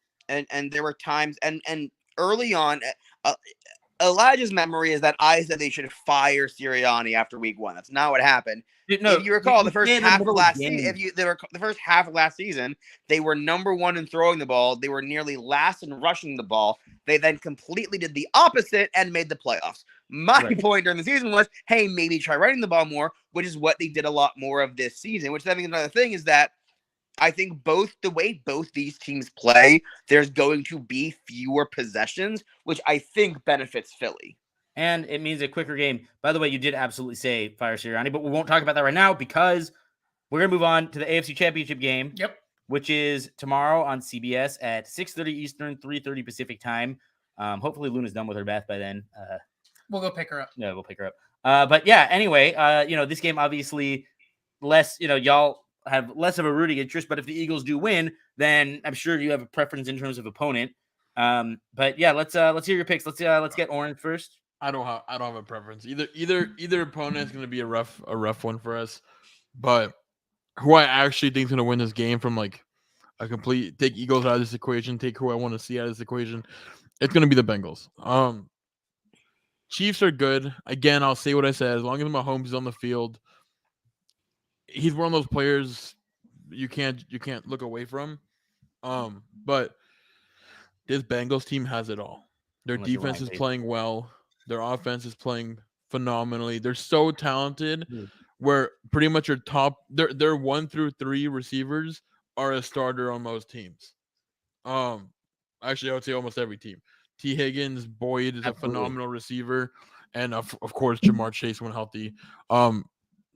there were times, and early on. Elijah's memory is that I said they should fire Sirianni after week 1. That's not what happened. No, if you recall, the first half of last season, the first half of last season, they were number 1 in throwing the ball. They were nearly last in rushing the ball. They then completely did the opposite and made the playoffs. My point during the season was, hey, maybe try running the ball more, which is what they did a lot more of this season. Which I think another thing is that I think the way both these teams play, there's going to be fewer possessions, which I think benefits Philly. And it means a quicker game. By the way, you did absolutely say fire Sirianni, but we won't talk about that right now because we're going to move on to the AFC Championship game, which is tomorrow on CBS at 6:30 Eastern, 3:30 Pacific time. Hopefully Luna's done with her bath by then. We'll go pick her up. Yeah, we'll pick her up. But yeah, anyway, this game obviously less, y'all have less of a rooting interest, but if the Eagles do win, then I'm sure you have a preference in terms of opponent. But yeah, let's hear your picks. Let's get Orange first. I don't have a preference. Either opponent is going to be a rough one for us, but who I actually think is going to win this game from like a complete take Eagles out of this equation, take who I want to see out of this equation, it's going to be the Bengals. Chiefs are good. Again, I'll say what I said. As long as Mahomes is on the field, he's one of those players you can't look away from. But this Bengals team has it all. Their defense is playing well. Their offense is playing phenomenally. They're so talented where pretty much your top their 1 through 3 receivers are a starter on most teams. Actually, I would say almost every team. T. Higgins, Boyd is Absolutely. a phenomenal receiver, and of course Jamar Chase when healthy.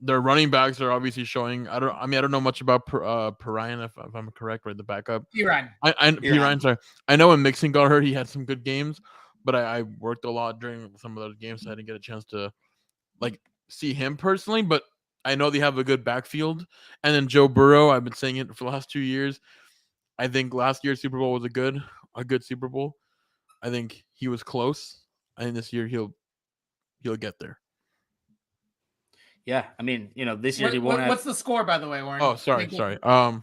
Their running backs are obviously showing. I don't know much about Perrine if I'm correct, right? The backup. Iran. Perrine, sorry. I know when Mixon got hurt, he had some good games, but I worked a lot during some of those games, so I didn't get a chance to like see him personally. But I know they have a good backfield, and then Joe Burrow. I've been saying it for the last 2 years. I think last year's Super Bowl was a good Super Bowl. I think he was close. I think this year he'll get there. Yeah, I mean, this year he won't What's the score, by the way, Warren? Oh, sorry. If I'm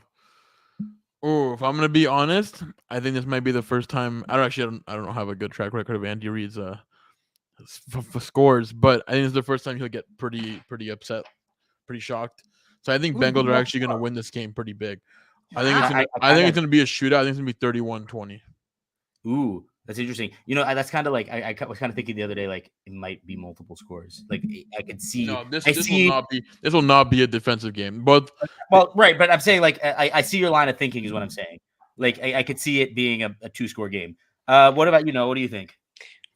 gonna be honest, I think this might be the first time. I don't have a good track record of Andy Reid's scores, but I think it's the first time he'll get pretty upset, pretty shocked. So I think Bengals are actually gonna win this game pretty big. I think it's gonna be a shootout. I think it's gonna be 31-20. Ooh, that's interesting. That's kind of like I was kind of thinking the other day, like it might be multiple scores. Like I could see. No, this will not be a defensive game. But right, but I'm saying like I see your line of thinking is what I'm saying. Like I could see it being a 2-score game. What about What do you think?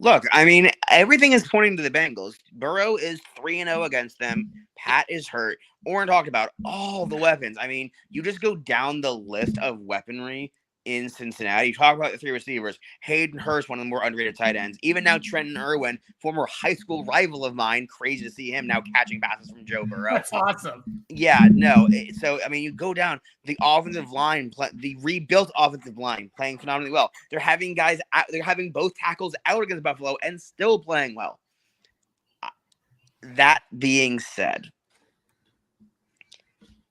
Look, I mean, everything is pointing to the Bengals. Burrow is 3-0 against them. Pat is hurt. Warren talked about all the weapons. I mean, you just go down the list of weaponry in Cincinnati. You talk about the 3 receivers. Hayden Hurst, one of the more underrated tight ends. Even now, Trenton Irwin, former high school rival of mine. Crazy to see him now catching passes from Joe Burrow. That's awesome. Yeah, no. So, I mean, you go down the offensive line, the rebuilt offensive line playing phenomenally well. They're having guys out, they're having both tackles out against Buffalo and still playing well. That being said,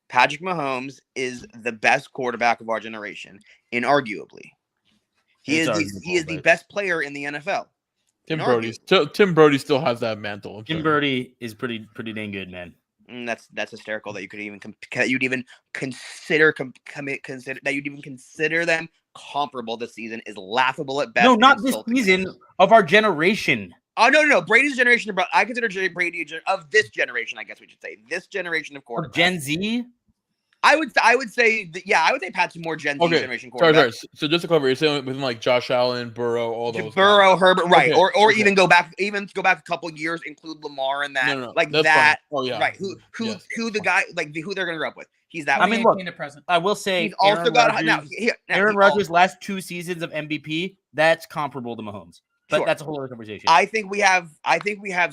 Patrick Mahomes is the best quarterback of our generation, inarguably. He is the best player in the NFL. Tim Brody still has that mantle. Tim Brody is pretty dang good, man. That's hysterical that you could even you'd even consider them comparable this season is laughable at best. No, not this season of our generation. Oh no! Brady's generation, but I consider Brady of this generation. I guess we should say this generation of quarterbacks. Gen Z. I would say I would say Pat's more Gen Z generation quarterback. Sorry. So just to cover, you're saying with like Josh Allen, Burrow, all those Burrow, guys. Herbert, right? Okay. Or even go back a couple years, include Lamar in that, no, like that. Fine. Oh yeah, right? Who the guy like who they're gonna grow up with? He's that. I mean, look, present. I will say he's also got Aaron Rodgers' last 2 seasons of MVP. That's comparable to Mahomes. But that's a whole other conversation. I think we have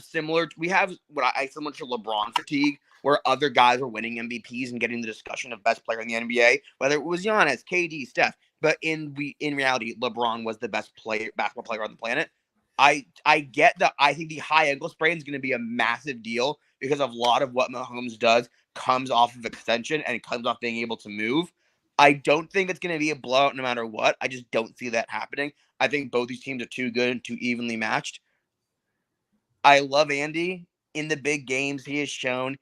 similar. We have similar to LeBron fatigue, where other guys are winning MVPs and getting the discussion of best player in the NBA, whether it was Giannis, KD, Steph. But in reality, LeBron was the best basketball player on the planet. I get that. I think the high ankle sprain is going to be a massive deal because of a lot of what Mahomes does comes off of extension and it comes off being able to move. I don't think it's going to be a blowout no matter what. I just don't see that happening. I think both these teams are too good and too evenly matched. I love Andy. In the big games, he has shown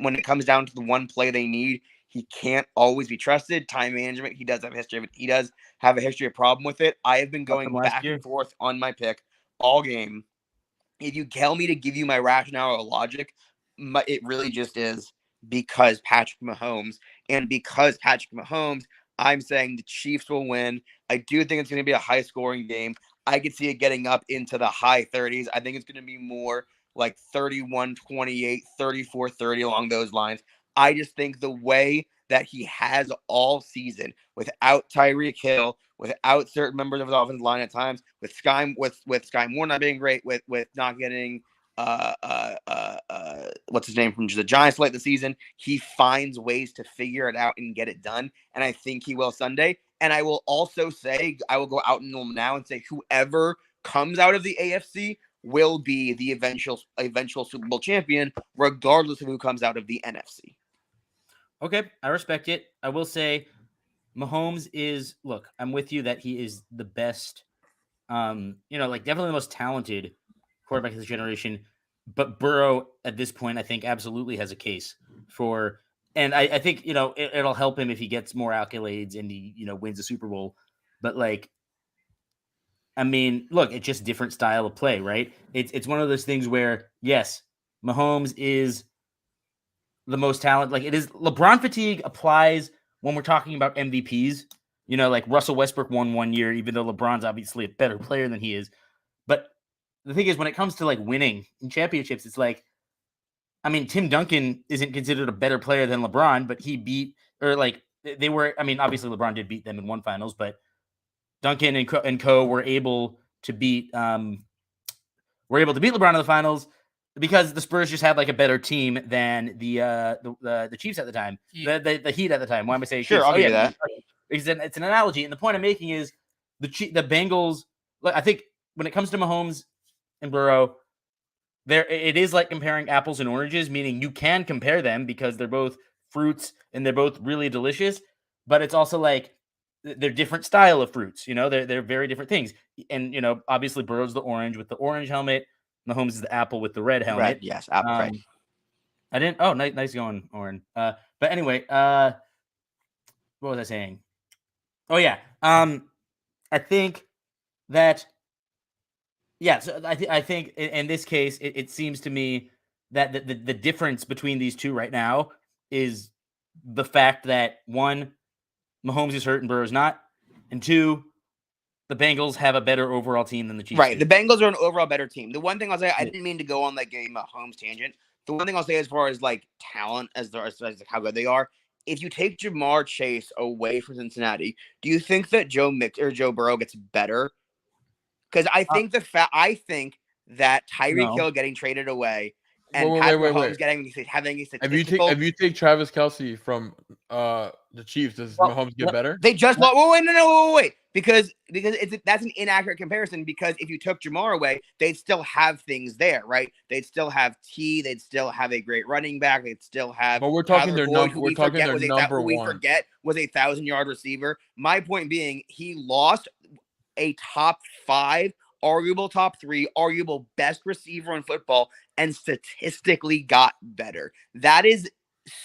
when it comes down to the one play they need, he can't always be trusted. Time management, he does have a history of it. He does have a history of problem with it. I have been going back and forth on my pick all game. If you tell me to give you my rationale or logic, it really just is because Patrick Mahomes. And because Patrick Mahomes, I'm saying the Chiefs will win. I do think it's going to be a high-scoring game. I could see it getting up into the high 30s. I think it's going to be more like 31-28, 34-30 along those lines. I just think the way that he has all season without Tyreek Hill, without certain members of the offensive line at times, with Sky Moore not being great, with not getting what's his name from the Giants late the season, he finds ways to figure it out and get it done. And I think he will Sunday. And I will also say, I will go out now and say whoever comes out of the AFC will be the eventual Super Bowl champion, regardless of who comes out of the NFC. Okay, I respect it. I will say Mahomes is, look, I'm with you that he is the best, like definitely the most talented quarterback of this generation. But Burrow at this point, I think absolutely has a case for, and I think, it'll help him if he gets more accolades and he, wins a Super Bowl. But like, I mean, look, it's just different style of play, right? It's one of those things where, yes, Mahomes is the most talented. Like it is LeBron fatigue applies when we're talking about MVPs. like Russell Westbrook won 1 year, even though LeBron's obviously a better player than he is. But the thing is, when it comes to like winning in championships, it's like, I mean, Tim Duncan isn't considered a better player than LeBron, but he beat, or like they were, I mean, obviously LeBron did beat them in one finals, but Duncan and co were able to beat LeBron in the finals because the Spurs just had like a better team than the Chiefs at the time, the Heat at the time. Why am I saying Sure, Chiefs? I'll give you that. It's an analogy, and the point I'm making is the Bengals. I think when it comes to Mahomes and Burrow, it is like comparing apples and oranges, meaning you can compare them because they're both fruits and they're both really delicious, but it's also like they're different style of fruits. They're very different things. And obviously Burrow's the orange with the orange helmet. Mahomes is the apple with the red helmet. Red, yes, apple. Right. I didn't. Oh, nice going, Oren. But anyway, what was I saying? Oh yeah. I think that. Yeah, so I think in this case, it seems to me that the difference between these two right now is the fact that one, Mahomes is hurt and Burrow's not, and two, the Bengals have a better overall team than the Chiefs. Right, do. the Bengals are an overall better team. The one thing I'll say, I didn't mean to go on like a Mahomes tangent. The one thing I'll say as far as like talent, as how good they are, if you take Jamar Chase away from Cincinnati, do you think that Joe Burrow gets better? Because I think I think that Tyreek Hill getting traded away and Patrick Mahomes having a statistical. If you take Travis Kelce from the Chiefs, does Mahomes get better? They just lost. Wait. Because that's an inaccurate comparison. Because if you took Jamar away, they'd still have things there, right? They'd still have T. They'd still have a great running back. They'd still have. But we're talking their number. We're talking their number one. We forget was a 1,000-yard receiver. My point being, he lost a top 5, arguable top 3, arguable best receiver in football, and statistically got better. That is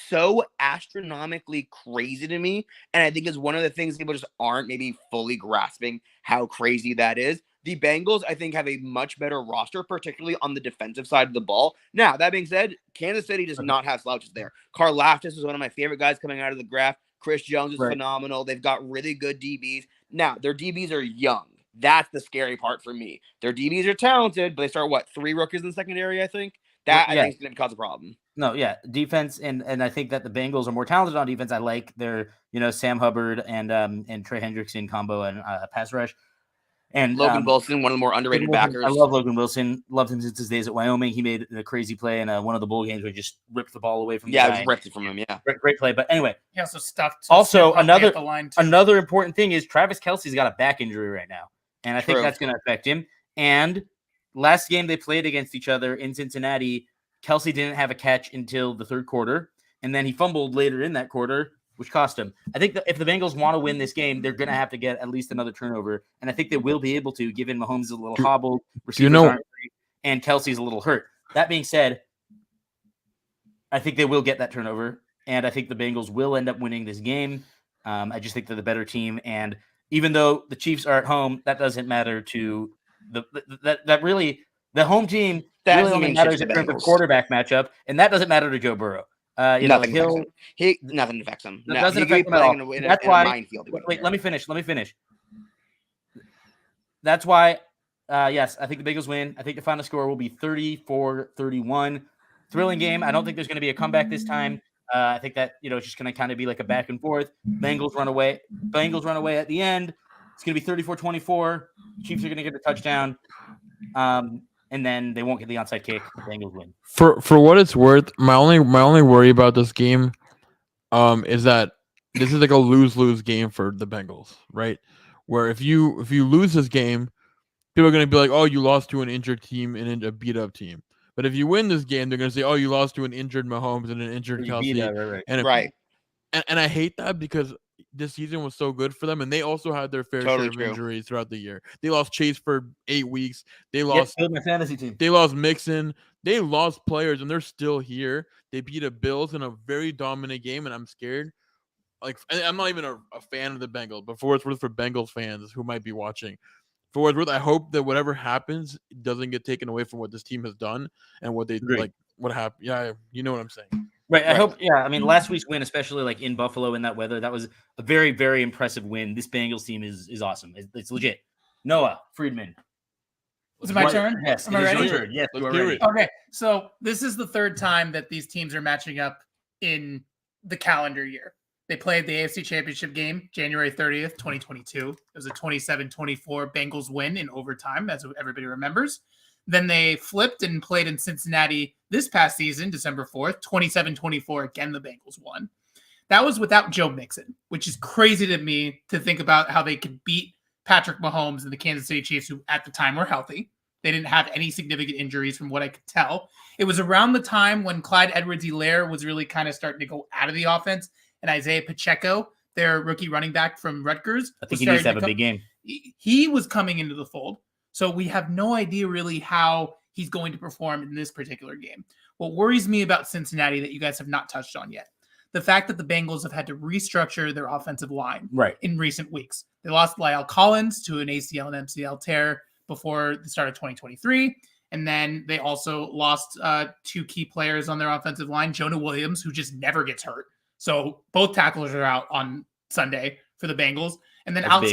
so astronomically crazy to me, and I think is one of the things people just aren't maybe fully grasping how crazy that is. The Bengals, I think, have a much better roster, particularly on the defensive side of the ball. Now, that being said, Kansas City does not have slouches there. Karlaftis is one of my favorite guys coming out of the draft. Chris Jones is phenomenal. They've got really good DBs. Now, their DBs are young. That's the scary part for me. Their DBs are talented, but they start, 3 rookies in the secondary, I think? I think is going to cause a problem. No, yeah. Defense, and I think that the Bengals are more talented on defense. I like their, Sam Hubbard and Trey Hendrickson combo and pass rush. And Logan Wilson, one of the more underrated backers. I love Logan Wilson. Loved him since his days at Wyoming. He made a crazy play in one of the bowl games where he just ripped the ball away from the guy. Just ripped it from him, yeah. Great play. But anyway. He also stuffed. Also, another important thing is Travis Kelce's got a back injury right now. And I think that's going to affect him. And last game they played against each other in Cincinnati, Kelce didn't have a catch until the third quarter. And then he fumbled later in that quarter, which cost him. I think that if the Bengals want to win this game, they're going to have to get at least another turnover. And I think they will be able to, given Mahomes is a little hobbled, receivers aren't great, and Kelce's a little hurt. That being said, I think they will get that turnover. And I think the Bengals will end up winning this game. I just think they're the better team. And even though the Chiefs are at home, that doesn't matter to the home team. That really only matters in terms of quarterback matchup, and that doesn't matter to Joe Burrow. Nothing affects him. Doesn't affect him at all. That's why. Wait, let me finish. That's why. Yes, I think the Bengals win. I think the final score will be 34-31. Thrilling game. I don't think there's going to be a comeback this time. I think that it's just going to kind of be like a back and forth. Bengals run away at the end. It's going to be 34-24. Chiefs are going to get a touchdown. And then they won't get the onside kick. The Bengals win. For what it's worth, my only worry about this game is that this is like a lose-lose game for the Bengals, right? Where if you lose this game, people are going to be like, "Oh, you lost to an injured team and a beat-up team." But if you win this game, they're going to say, "Oh, you lost to an injured Mahomes and an injured Kelce." And I hate that because this season was so good for them, and they also had their fair share of injuries throughout the year. They lost Chase for 8 weeks. They lost my fantasy team. They lost Mixon. They lost players, and they're still here. They beat the Bills in a very dominant game, and I'm scared. I'm not even a fan of the Bengals, but for what it's worth, for Bengals fans who might be watching, for what it's worth, I hope that whatever happens doesn't get taken away from what this team has done and what they what happened. Yeah, you know what I'm saying. Right. I Right. hope. Yeah. I mean, last week's win, especially like in Buffalo in that weather, that was a very, very impressive win. This Bengals team is awesome. It's legit. Noah Friedman. Is it my turn? Yes. Am it I is ready? your turn. Yes, Let's you are hear ready. it. Okay, so this is the third time that these teams are matching up in the calendar year. They played the AFC Championship game January 30th, 2022. It was a 27-24 Bengals win in overtime, as everybody remembers. Then they flipped and played in Cincinnati this past season, December 4th, 27-24. Again, the Bengals won. That was without Joe Mixon, which is crazy to me to think about how they could beat Patrick Mahomes and the Kansas City Chiefs, who at the time were healthy. They didn't have any significant injuries from what I could tell. It was around the time when Clyde Edwards-Helaire was really kind of starting to go out of the offense, and Isaiah Pacheco, their rookie running back from Rutgers, I think he needs to have a big game. He was coming into the fold. So we have no idea really how he's going to perform in this particular game. What worries me about Cincinnati that you guys have not touched on yet, the fact that the Bengals have had to restructure their offensive line in recent weeks. They lost Lyle Collins to an ACL and MCL tear before the start of 2023. And then they also lost two key players on their offensive line, Jonah Williams, who just never gets hurt. So both tacklers are out on Sunday for the Bengals. And then Alex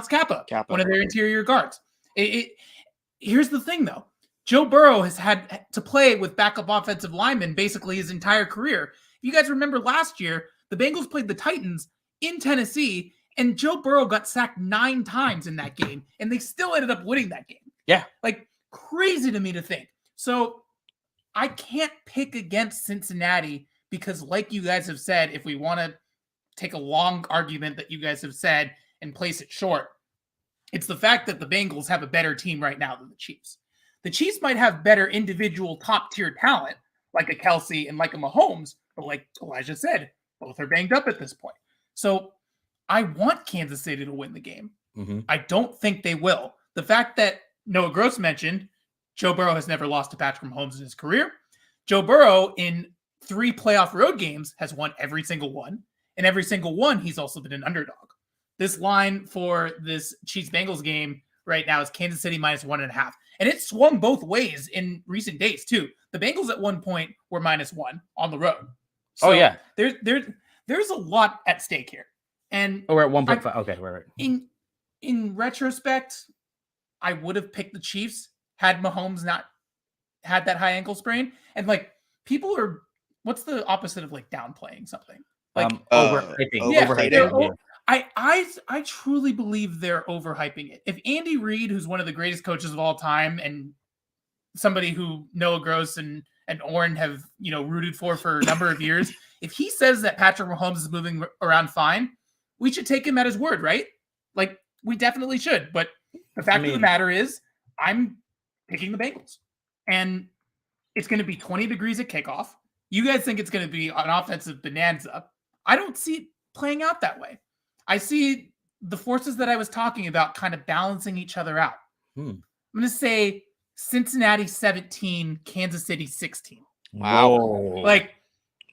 Kappa, one of their interior guards. Here's the thing, though. Joe Burrow has had to play with backup offensive linemen basically his entire career. If you guys remember last year, the Bengals played the Titans in Tennessee, and Joe Burrow got sacked 9 times in that game, and they still ended up winning that game. Yeah. Like, crazy to me to think. So I can't pick against Cincinnati because, like you guys have said, if we want to take a long argument that you guys have said and place it short, it's the fact that the Bengals have a better team right now than the Chiefs. The Chiefs might have better individual top-tier talent, like a Kelsey and like a Mahomes, but like Elijah said, both are banged up at this point. So I want Kansas City to win the game. Mm-hmm. I don't think they will. The fact that Noah Gross mentioned Joe Burrow has never lost to Patrick Mahomes in his career. Joe Burrow in 3 playoff road games has won every single one. And every single one, he's also been an underdog. This line for this Chiefs-Bengals game right now is Kansas City -1.5. And it swung both ways in recent days, too. The Bengals at one point were -1 on the road. So yeah. There's a lot at stake here. And we're at 1.5. Okay, right. In retrospect, I would have picked the Chiefs had Mahomes not had that high ankle sprain. And like people are, what's the opposite of like downplaying something? Like overhyping. Yeah, Overhyping. I truly believe they're overhyping it. If Andy Reid, who's one of the greatest coaches of all time, and somebody who Noah Gross and Orrin have rooted for a number of years, if he says that Patrick Mahomes is moving around fine, we should take him at his word, right? Like we definitely should. But the fact of the matter is, I'm picking the Bengals, and it's going to be 20 degrees at kickoff. You guys think it's going to be an offensive bonanza. I don't see it playing out that way. I see the forces that I was talking about kind of balancing each other out. I'm going to say Cincinnati 17, Kansas City 16. Wow. Like,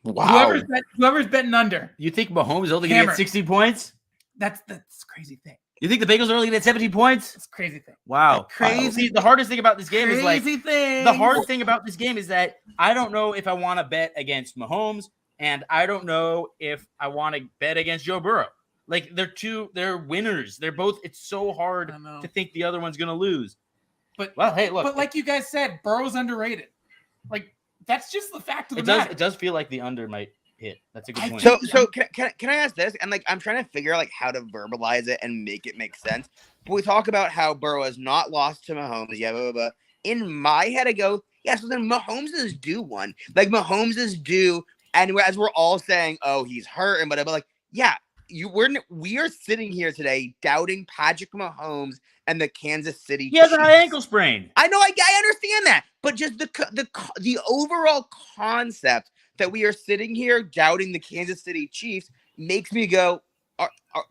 whoever's betting under. You think Mahomes is only going to get 60 points? That's a crazy thing. You think the Bengals are only going to get 17 points? That's a crazy thing. Wow. Crazy. The hardest thing about this game is the hard thing about this game is that I don't know if I want to bet against Mahomes, and I don't know if I want to bet against Joe Burrow. Like they're winners. They're both. It's so hard to think the other one's going to lose. But hey, look. But like you guys said, Burrow's underrated. Like that's just the fact of the matter. It does feel like the under might hit. That's a good point. So can I ask this? And like I'm trying to figure out like how to verbalize it and make it make sense. But we talk about how Burrow has not lost to Mahomes. Yeah, blah, blah, blah. In my head, I go, yeah. So then Mahomes is due one. Like Mahomes is due, and as we're all saying, oh, he's hurt and whatever. Like, yeah. We are sitting here today doubting Patrick Mahomes and the Kansas City Chiefs. He has a high ankle sprain. I know, I understand that, but just the overall concept that we are sitting here doubting the Kansas City Chiefs makes me go,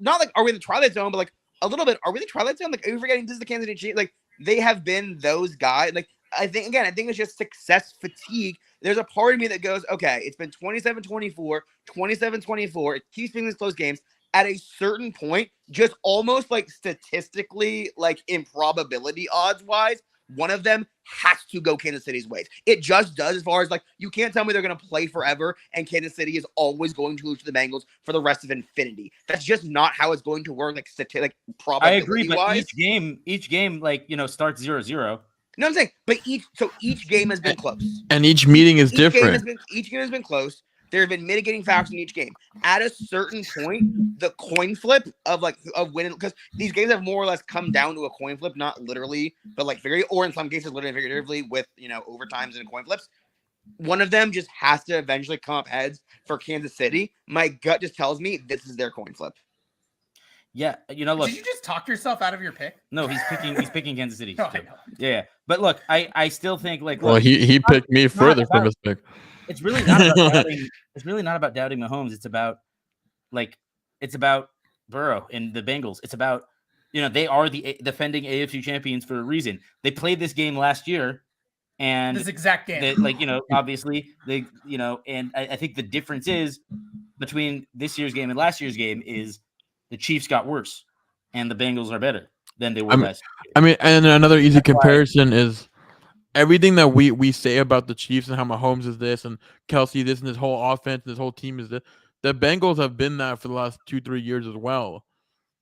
not like are we in the Twilight Zone, but like a little bit. Are we in the Twilight Zone? Like, are we forgetting this is the Kansas City Chiefs? Like they have been those guys. Like I think it's just success fatigue. There's a part of me that goes, okay, it's been 27-24, 27-24. It keeps being these close games. At a certain point, just almost like statistically, like improbability odds wise, one of them has to go Kansas City's ways. It just does, as far as like, you can't tell me they're going to play forever and Kansas City is always going to lose to the Bengals for the rest of infinity. That's just not how it's going to work. Like I agree, but wise. each game, like, starts 0-0. No, I'm saying, but each game has been close. And each meeting is different. Each game has been close. There have been mitigating factors in each game. At a certain point, the coin flip of winning, because these games have more or less come down to a coin flip, not literally, but like or in some cases literally figuratively with overtimes and coin flips. One of them just has to eventually come up heads for Kansas City. My gut just tells me this is their coin flip. Yeah, look. Did you just talk yourself out of your pick? No, he's picking Kansas City. No, I know. Yeah, but look, I still think like. Well, he picked me further from his pick. It's really not about doubting. It's really not about doubting Mahomes. It's about Burrow and the Bengals. It's about they are the defending AFC champions for a reason. They played this game last year, and this exact game. Obviously and I think the difference is between this year's game and last year's game is the Chiefs got worse, and the Bengals are better than they were last year. I mean, and another easy comparison is everything that we say about the Chiefs and how Mahomes is this and Kelsey this and this whole offense and this whole team is this. The Bengals have been that for the last 2-3 years as well.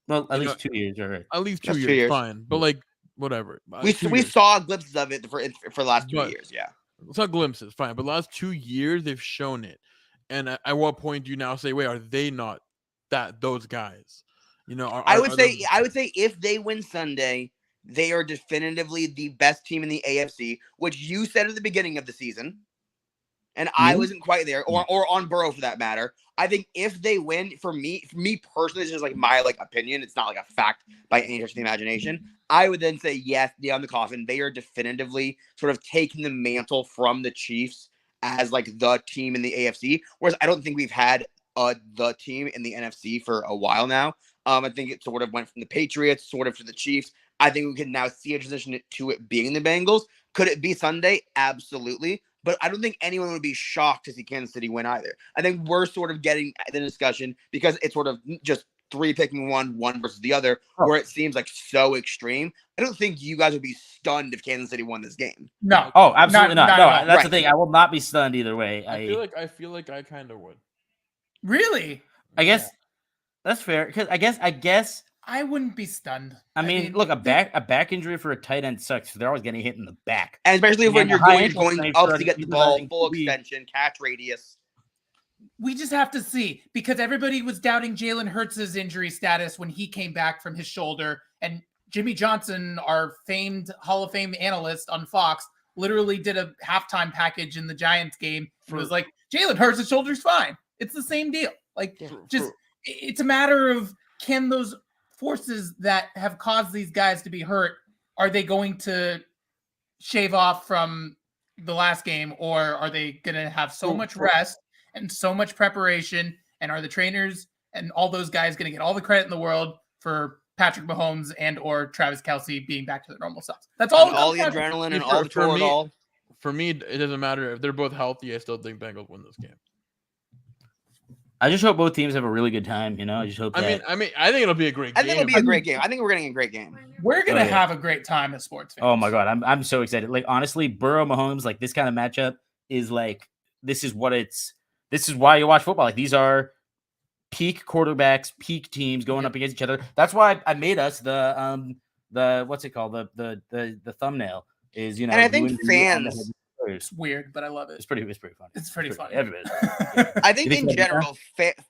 Well, at least 2 years, all right. At least 2 years, fine. But like whatever. We saw glimpses of it for the last 2 years, yeah. It's not glimpses, fine. But the last 2 years they've shown it. And at what point do you now say, wait, are they not those guys? I would say if they win Sunday, they are definitively the best team in the AFC, which you said at the beginning of the season, and I wasn't quite there, or on Burrow for that matter. I think if they win, for me personally, it's just like my opinion. It's not like a fact by any stretch of the imagination. I would then say yes, on the coffin. They are definitively sort of taking the mantle from the Chiefs as the team in the AFC. Whereas I don't think we've had the team in the NFC for a while now. I think it sort of went from the Patriots sort of to the Chiefs. I think we can now see a transition to it being the Bengals. Could it be Sunday? Absolutely. But I don't think anyone would be shocked to see Kansas City win either. I think we're sort of getting the discussion because it's sort of just three picking one versus the other, where it seems so extreme. I don't think you guys would be stunned if Kansas City won this game. No. Oh, absolutely not. No, that's right. the thing. I will not be stunned either way. I feel like I kind of would. Really? I guess that's fair because I guess I wouldn't be stunned. I mean, look, a back injury for a tight end sucks. They're always getting hit in the back, and especially when you're going up to get the ball, full extension, catch radius. We just have to see, because everybody was doubting Jalen Hurts' injury status when he came back from his shoulder, and Jimmy Johnson, our famed Hall of Fame analyst on Fox, literally did a halftime package in the Giants game. It was like, Jalen Hurts' shoulder's fine. It's the same deal. It's a matter of, can those forces that have caused these guys to be hurt, are they going to shave off from the last game, or are they going to have so much rest and so much preparation, and are the trainers and all those guys going to get all the credit in the world for Patrick Mahomes and or Travis Kelce being back to their normal selves? That's all the adrenaline and all the toradol. For me, it doesn't matter if they're both healthy. I still think Bengals win this game. I just hope both teams have a really good time. I just hope. I think it'll be a great game. I think it'll be a great game. I think we're getting a great game. We're gonna have a great time as sports fans. Oh my god, I'm so excited. Honestly, Burrow Mahomes, this kind of matchup is this is why you watch football. These are peak quarterbacks, peak teams going up against each other. That's why I made us the what's it called, the thumbnail is And I think fans. It's weird, but I love it. It's pretty funny. It's pretty funny. Everybody. I think in general,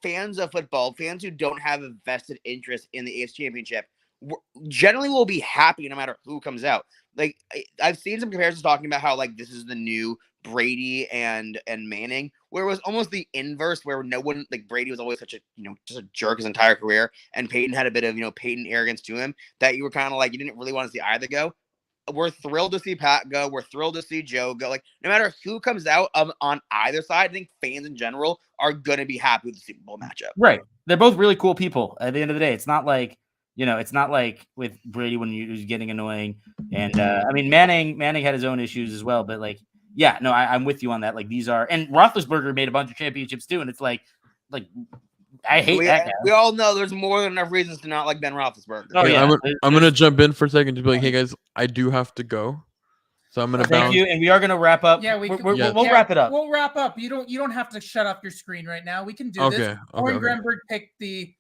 fans of football, fans who don't have a vested interest in the AFC Championship, generally will be happy no matter who comes out. I've seen some comparisons talking about how this is the new Brady and Manning, where it was almost the inverse, where no one Brady was always such a just a jerk his entire career, and Peyton had a bit of Peyton arrogance to him that you were kind of you didn't really want to see either go. We're thrilled to see Pat go. We're thrilled to see Joe go. No matter who comes out on either side, I think fans in general are going to be happy with the Super Bowl matchup. Right. They're both really cool people. At the end of the day, it's not it's not like with Brady when he was getting annoying. And I mean, Manning had his own issues as well. But I'm with you on that. These are, and Roethlisberger made a bunch of championships too. And it's I hate that guy. We all know there's more than enough reasons to not like Ben Roethlisberger. Oh, yeah. I'm going to jump in for a second to be hey, guys, I do have to go. So I'm gonna Thank bounce. you, and we are gonna wrap up. Yeah, we'll Yeah. wrap it up. We'll wrap up. You don't have to shut off your screen right now. We can do Okay, this. okay, Oren okay. Grunberg picked the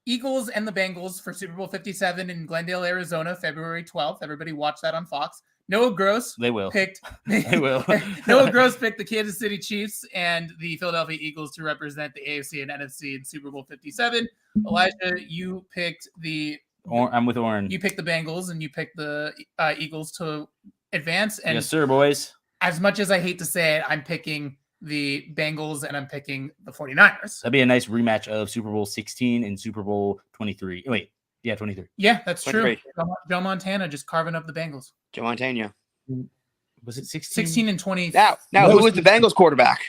Eagles and the Bengals for Super Bowl 57 in Glendale, Arizona, February 12th. Everybody watch that on Fox. Noah Gross They will. picked They will. Noah Gross picked the Kansas City Chiefs and the Philadelphia Eagles to represent the AFC and NFC in Super Bowl 57. Elijah, you picked I'm with Oren. you picked the Bengals and you picked the Eagles to advance. And Yes, sir, boys. as much as I hate to say it, I'm picking the Bengals and I'm picking the 49ers. That'd be a nice rematch of Super Bowl 16 and Super Bowl 23. Wait, yeah, 23. Yeah, that's true. 23. Joe Montana just carving up the Bengals. Joe Montana. Was it 16? 16 and 20. Now, who was the Bengals quarterback?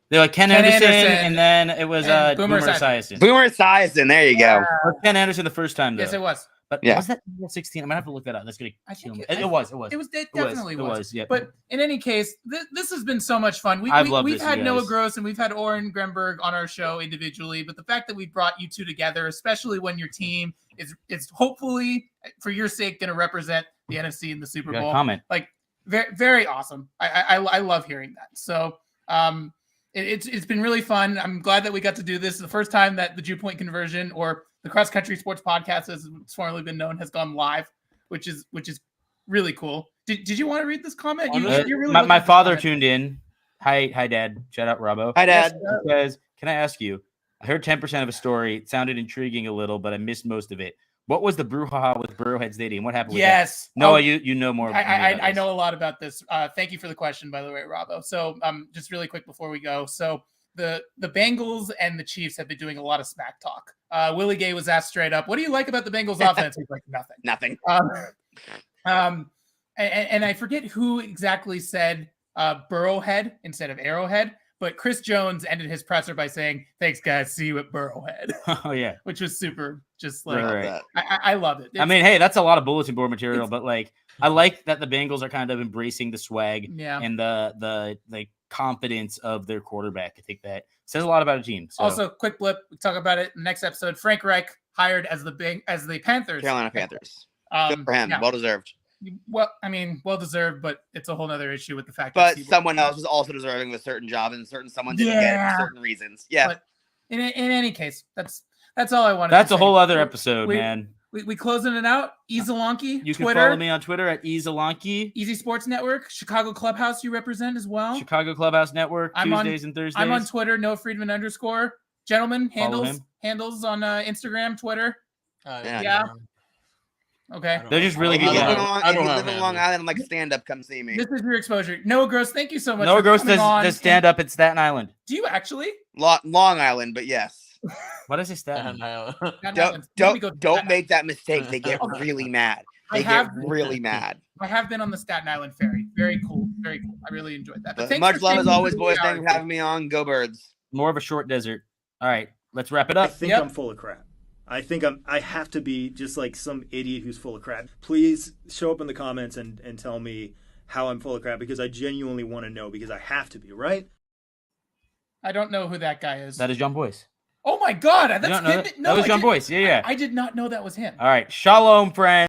They're like Ken Anderson, and then it was and Boomer Boomer Esiason. Boomer Esiason. There you go. Or Ken Anderson the first time, though. Yes, it was. But Yeah. was that 16? I'm gonna have to look that up. That's gonna I kill think me. It was. It was. It definitely It was. was. Yeah. But in any case, this has been so much fun. I've loved we've this, had you Noah guys. Gross and we've had Oren Grunberg on our show individually, but the fact that we brought you two together, especially when your team is hopefully for your sake going to represent the NFC in the Super You got a Bowl, comment. like very, very awesome. I love hearing that. So it's been really fun. I'm glad that we got to do this. The first time that the Dew Point Conversion or the Cross Country Sports Podcast, as it's formerly been known, has gone live, which is really cool. Did you want to read this comment? You're really my looking at this father comment. tuned in. Hi, Dad. Shout out, Robbo. Hi, Dad. He says, "Can I ask you? I heard 10% of a story. It sounded intriguing a little, but I missed most of it. What was the brouhaha with Burrowhead Stadium? What happened with that?" Yes. Noah, you know more. than me about I this. know a lot about this. Thank you for the question, by the way, Robbo. So just really quick before we go. So the Bengals and the Chiefs have been doing a lot of smack talk. Willie Gay was asked straight up, "What do you like about the Bengals offense?" He's like, "Nothing." Nothing. And I forget who exactly said Burrowhead instead of Arrowhead, but Chris Jones ended his presser by saying, "Thanks, guys. See you at Burrowhead," Oh yeah. which was super. Just like Right. I love it. I mean, hey, that's a lot of bulletin board material, but like, I like that the Bengals are kind of embracing the swag Yeah. and the confidence of their quarterback. I think that says a lot about a team. So. Also, quick blip. We talk about it in the next episode. Frank Reich hired as the Panthers. Carolina Panthers. Good for him. Yeah. Well deserved. Well, I mean, well deserved, but it's a whole other issue with the fact But that someone else was also deserving of a certain job, and someone didn't get it Yeah. for certain reasons. Yeah. But in any case, that's all I wanted. That's to a say. whole other episode, we- man. We closing it out. Zelonky, You can Twitter, follow me on Twitter at Zelonky, Easy Sports Network, Chicago Clubhouse. You represent as well. Chicago Clubhouse Network, I'm on- Tuesdays and Thursdays. I'm on Twitter. No Friedman _ Gentlemen Follow handles on Instagram, Twitter. Yeah. Okay. They're just really If you good. live in guys. Long, I if don't you have live in Long handles. Island, like stand up, come see me. This is your exposure. Noah Gross, thank you so much. Noah for Gross coming on. does stand up at Staten Island. Do you actually? Long Island, but yes. What is it, Staten? Staten Island. Let me go to Don't Staten make that mistake. They get Okay. really mad. I They have- get really mad. I have been on the Staten Island ferry. Very cool. Very cool. I really enjoyed that. But thanks much for love as staying always, for boys. 3 Thanks for hours. having me on. Go Birds. More of a short desert. All right, let's wrap it I up. think Yep. I'm full of crap. I think I have to be just like some idiot who's full of crap. Please show up in the comments and tell me how I'm full of crap, because I genuinely want to know, because I have to be, right? I don't know who that guy is. That is John Boyce. Oh my God. You That's don't know him. that? No, That was I John didn't- Boyce. Yeah. I did not know that was him. All right, shalom, friends.